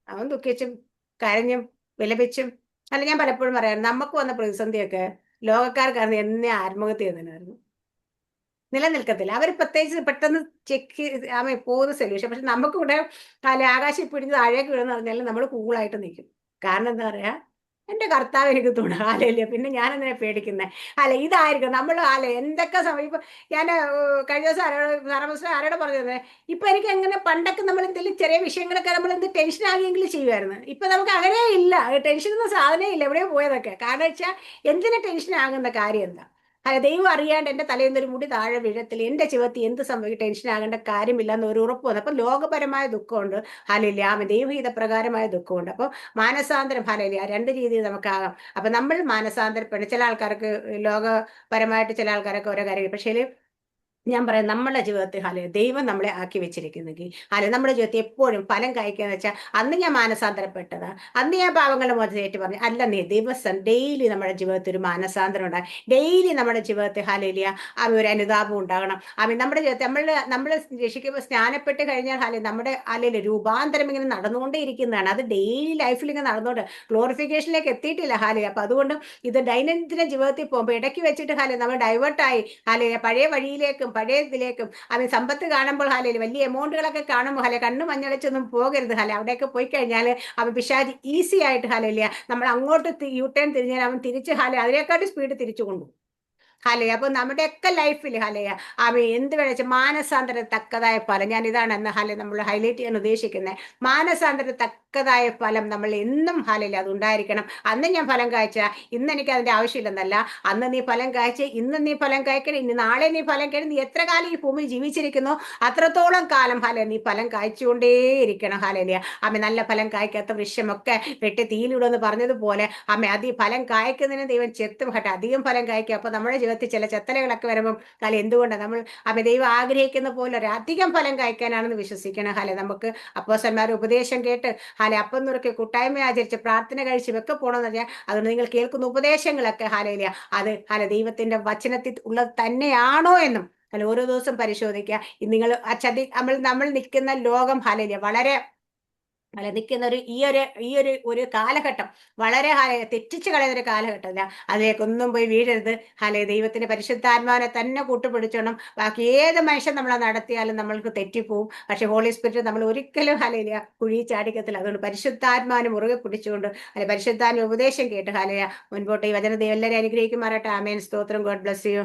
അവൻ ദുഃഖിച്ചും കരഞ്ഞും വിലപിച്ചും. അല്ല ഞാൻ പലപ്പോഴും പറയാം, നമുക്ക് വന്ന പ്രതിസന്ധിയൊക്കെ ലോകക്കാർക്കായിരുന്നു എന്നെ ആത്മഹത്യ ചെയ്യുന്നതിനായിരുന്നു, നിലനിൽക്കത്തില്ല. അവർ പ്രത്യേകിച്ച് പെട്ടെന്ന് ചെക്ക് പോകുന്ന സൊല്യൂഷൻ. പക്ഷെ നമുക്ക് ഇവിടെ ആകാശം പിടിഞ്ഞ് താഴേക്ക് വീഴുന്ന പറഞ്ഞാൽ നമ്മൾ കൂളായിട്ട് നിൽക്കും. കാരണം എന്താ പറയാ, എന്റെ കർത്താവ് എനിക്ക് തുണ. ഹാലയില്ല, പിന്നെ ഞാൻ എന്തിനാ പേടിക്കുന്നത്? ഇതായിരിക്കും നമ്മൾ എന്തൊക്കെ സമയം. ഇപ്പൊ ഞാൻ കഴിഞ്ഞ ദിവസം ആരോട് പറഞ്ഞത്, ഇപ്പൊ എനിക്ക് എങ്ങനെ പണ്ടൊക്കെ നമ്മൾ എന്തെങ്കിലും ചെറിയ വിഷയങ്ങളൊക്കെ നമ്മൾ എന്ത് ടെൻഷൻ ആകിയെങ്കിലും ചെയ്യുമായിരുന്നു. ഇപ്പൊ നമുക്ക് അങ്ങനെ ഇല്ല, ടെൻഷൻ എന്ന സാധനമേ ഇല്ല. എവിടെയോ പോയതൊക്കെ. കാരണം വെച്ചാൽ എന്തിനാ ടെൻഷൻ ആകുന്ന കാര്യം എന്താ? ദൈവം അറിയാണ്ട് എന്റെ തലയിൽ നിന്നൊരു മുടി താഴെ വീഴത്തിൽ എന്റെ ജീവിതത്തിൽ എന്ത് സംഭവിക്കും ടെൻഷൻ ആകേണ്ട കാര്യമില്ല എന്നൊരു ഉറപ്പ് വന്നു. അപ്പൊ ലോകപരമായ ദുഃഖമുണ്ട്, ഹല്ലേലൂയ ദൈവഹിത പ്രകാരമായ ദുഃഖമുണ്ട്. അപ്പൊ മാനസാന്തരം ഹല്ലേലൂയ രണ്ട് രീതിയിൽ നമുക്കാകാം. അപ്പൊ നമ്മൾ മാനസാന്തരപ്പെടും. ചില ആൾക്കാർക്ക് ലോകപരമായിട്ട് ചില ആൾക്കാരൊക്കെ ഓരോ കാര്യം. പക്ഷേ ഞാൻ പറയാം നമ്മുടെ ജീവിതത്തിൽ ദൈവം നമ്മളെ ആക്കി വെച്ചിരിക്കുന്നെങ്കിൽ നമ്മുടെ ജീവിതത്തിൽ എപ്പോഴും ഫലം കായ്ക്കാന്ന് വെച്ചാൽ അന്ന് ഞാൻ മാനസാന്തരപ്പെട്ടതാ, അന്ന് ഞാൻ പാവങ്ങളുടെ മോചനേറ്റ് പറഞ്ഞു അല്ല, നീ ദിവസം ഡെയിലി നമ്മുടെ ജീവിതത്തിൽ ഒരു മാനസാന്തരം ഉണ്ടാകും. ഡെയിലി നമ്മുടെ ജീവിതത്തിൽ ഒരു അനുതാപം ഉണ്ടാകണം. നമ്മുടെ ജീവിതത്തിൽ നമ്മൾ രക്ഷിക്കുമ്പോൾ സ്നാനപ്പെട്ട് കഴിഞ്ഞാൽ നമ്മുടെ രൂപാന്തരം ഇങ്ങനെ നടന്നുകൊണ്ടേ ഇരിക്കുന്നതാണ്. അത് ഡെയിലി ലൈഫിൽ ഇങ്ങനെ നടന്നുകൊണ്ട് ഗ്ലോറിഫിക്കേഷനിലേക്ക് എത്തിയിട്ടില്ല. അപ്പൊ അതുകൊണ്ട് ഇത് ദൈനംദിന ജീവിതത്തിൽ പോകുമ്പോൾ ഇടയ്ക്ക് വെച്ചിട്ട് നമ്മൾ ഡൈവേർട്ടായി പഴയ വഴിയിലേക്കും പഴയ ഇതിലേക്കും സമ്പത്ത് കാണുമ്പോൾ വലിയ എമൗണ്ടുകളൊക്കെ കാണുമ്പോൾ കണ്ണു മഞ്ഞളിച്ചൊന്നും പോകരുത്. അവിടെയൊക്കെ പോയി കഴിഞ്ഞാൽ പിശാച് ഈസി ആയിട്ട് നമ്മൾ അങ്ങോട്ട് യു ടേൺ തിരിഞ്ഞാൽ അവൻ തിരിച്ച് അതിനേക്കാട്ടി സ്പീഡ് തിരിച്ചു കൊണ്ടു. ഹലേ. അപ്പൊ നമ്മുടെയൊക്കെ ലൈഫിൽ ഹലയ എന്ത് വേണമെച്ചാൽ മാനസാന്തരം തക്കതായ ഫലം, ഞാൻ ഇതാണ് എന്ന് നമ്മൾ ഹൈലൈറ്റ് ചെയ്യാൻ ഉദ്ദേശിക്കുന്നത്. മാനസാന്തരം തക്കതായ ഫലം നമ്മൾ എന്നും ഹലയിൽ അത് ഉണ്ടായിരിക്കണം. അന്ന് ഞാൻ ഫലം കായ്ച്ച ഇന്ന് എനിക്ക് അതിന്റെ ആവശ്യമില്ലെന്നല്ല, അന്ന് നീ ഫലം കായ്ച്ച് ഇന്ന് നീ ഫലം കായ്ക്കണം, ഇനി നാളെ നീ ഫലം കഴിക്കണം. നീ എത്ര കാലം ഈ ഭൂമിയിൽ ജീവിച്ചിരിക്കുന്നു അത്രത്തോളം കാലം നീ ഫലം കായ്ച്ചുകൊണ്ടേയിരിക്കണം. ഹലലിയ. നല്ല ഫലം കായ്ക്കാത്ത വൃക്ഷമൊക്കെ വെട്ടി തീയിലിടുമെന്ന് പറഞ്ഞതുപോലെ ഫലം കായ്ക്കുന്നതിന് ദൈവം ചെത്തും കേട്ടോ, അധികം ഫലം കായ്ക്കുക. അപ്പൊ നമ്മുടെ ജീവിതത്തിൽ ചില ചെത്തലകളൊക്കെ വരുമ്പം എന്തുകൊണ്ടാണ് നമ്മൾ ദൈവം ആഗ്രഹിക്കുന്ന പോലെ ഒരു അധികം ഫലം കായ്ക്കാനാണെന്ന് വിശ്വസിക്കണം. നമുക്ക് അപ്പോസ്തലന്മാരുടെ ഉപദേശം കേട്ട് അപ്പം നുറുക്കി കൂട്ടായ്മ ആചരിച്ച് പ്രാർത്ഥന കഴിച്ച് വെക്കെ പോകണമെന്ന് പറഞ്ഞാൽ അതുകൊണ്ട് നിങ്ങൾ കേൾക്കുന്ന ഉപദേശങ്ങളൊക്കെ ദൈവത്തിന്റെ വചനത്തിൽ ഉള്ളത് തന്നെയാണോ എന്നും ഓരോ ദിവസം പരിശോധിക്കുക. നിങ്ങൾ നമ്മൾ നിൽക്കുന്ന ലോകം വളരെ നിൽക്കുന്ന ഈ ഒരു കാലഘട്ടം വളരെ തെറ്റിച്ച് കളയുന്ന ഒരു കാലഘട്ടമില്ല. അതിലേക്കൊന്നും പോയി വീഴരുത്. ദൈവത്തിന്റെ പരിശുദ്ധാത്മാവിനെ തന്നെ കൂട്ടുപിടിച്ചോണം. ബാക്കി ഏത് മനുഷ്യൻ നമ്മളെ നടത്തിയാലും നമ്മൾക്ക് തെറ്റിപ്പോവും. പക്ഷെ ഹോളി സ്പിരിറ്റ് നമ്മൾ ഒരിക്കലും കുഴി ചാടിക്കത്തില്ല. അതുകൊണ്ട് പരിശുദ്ധാത്മാവിനെ മുറുകെ പിടിച്ചുകൊണ്ട് പരിശുദ്ധാത്മ ഉപദേശം കേട്ട് മുൻപോട്ട് ഈ വചന ദൈവം എല്ലാവരും അനുഗ്രഹിക്കുമാറാട്ടെ. ആമേൻ. സ്തോത്രം. God bless you.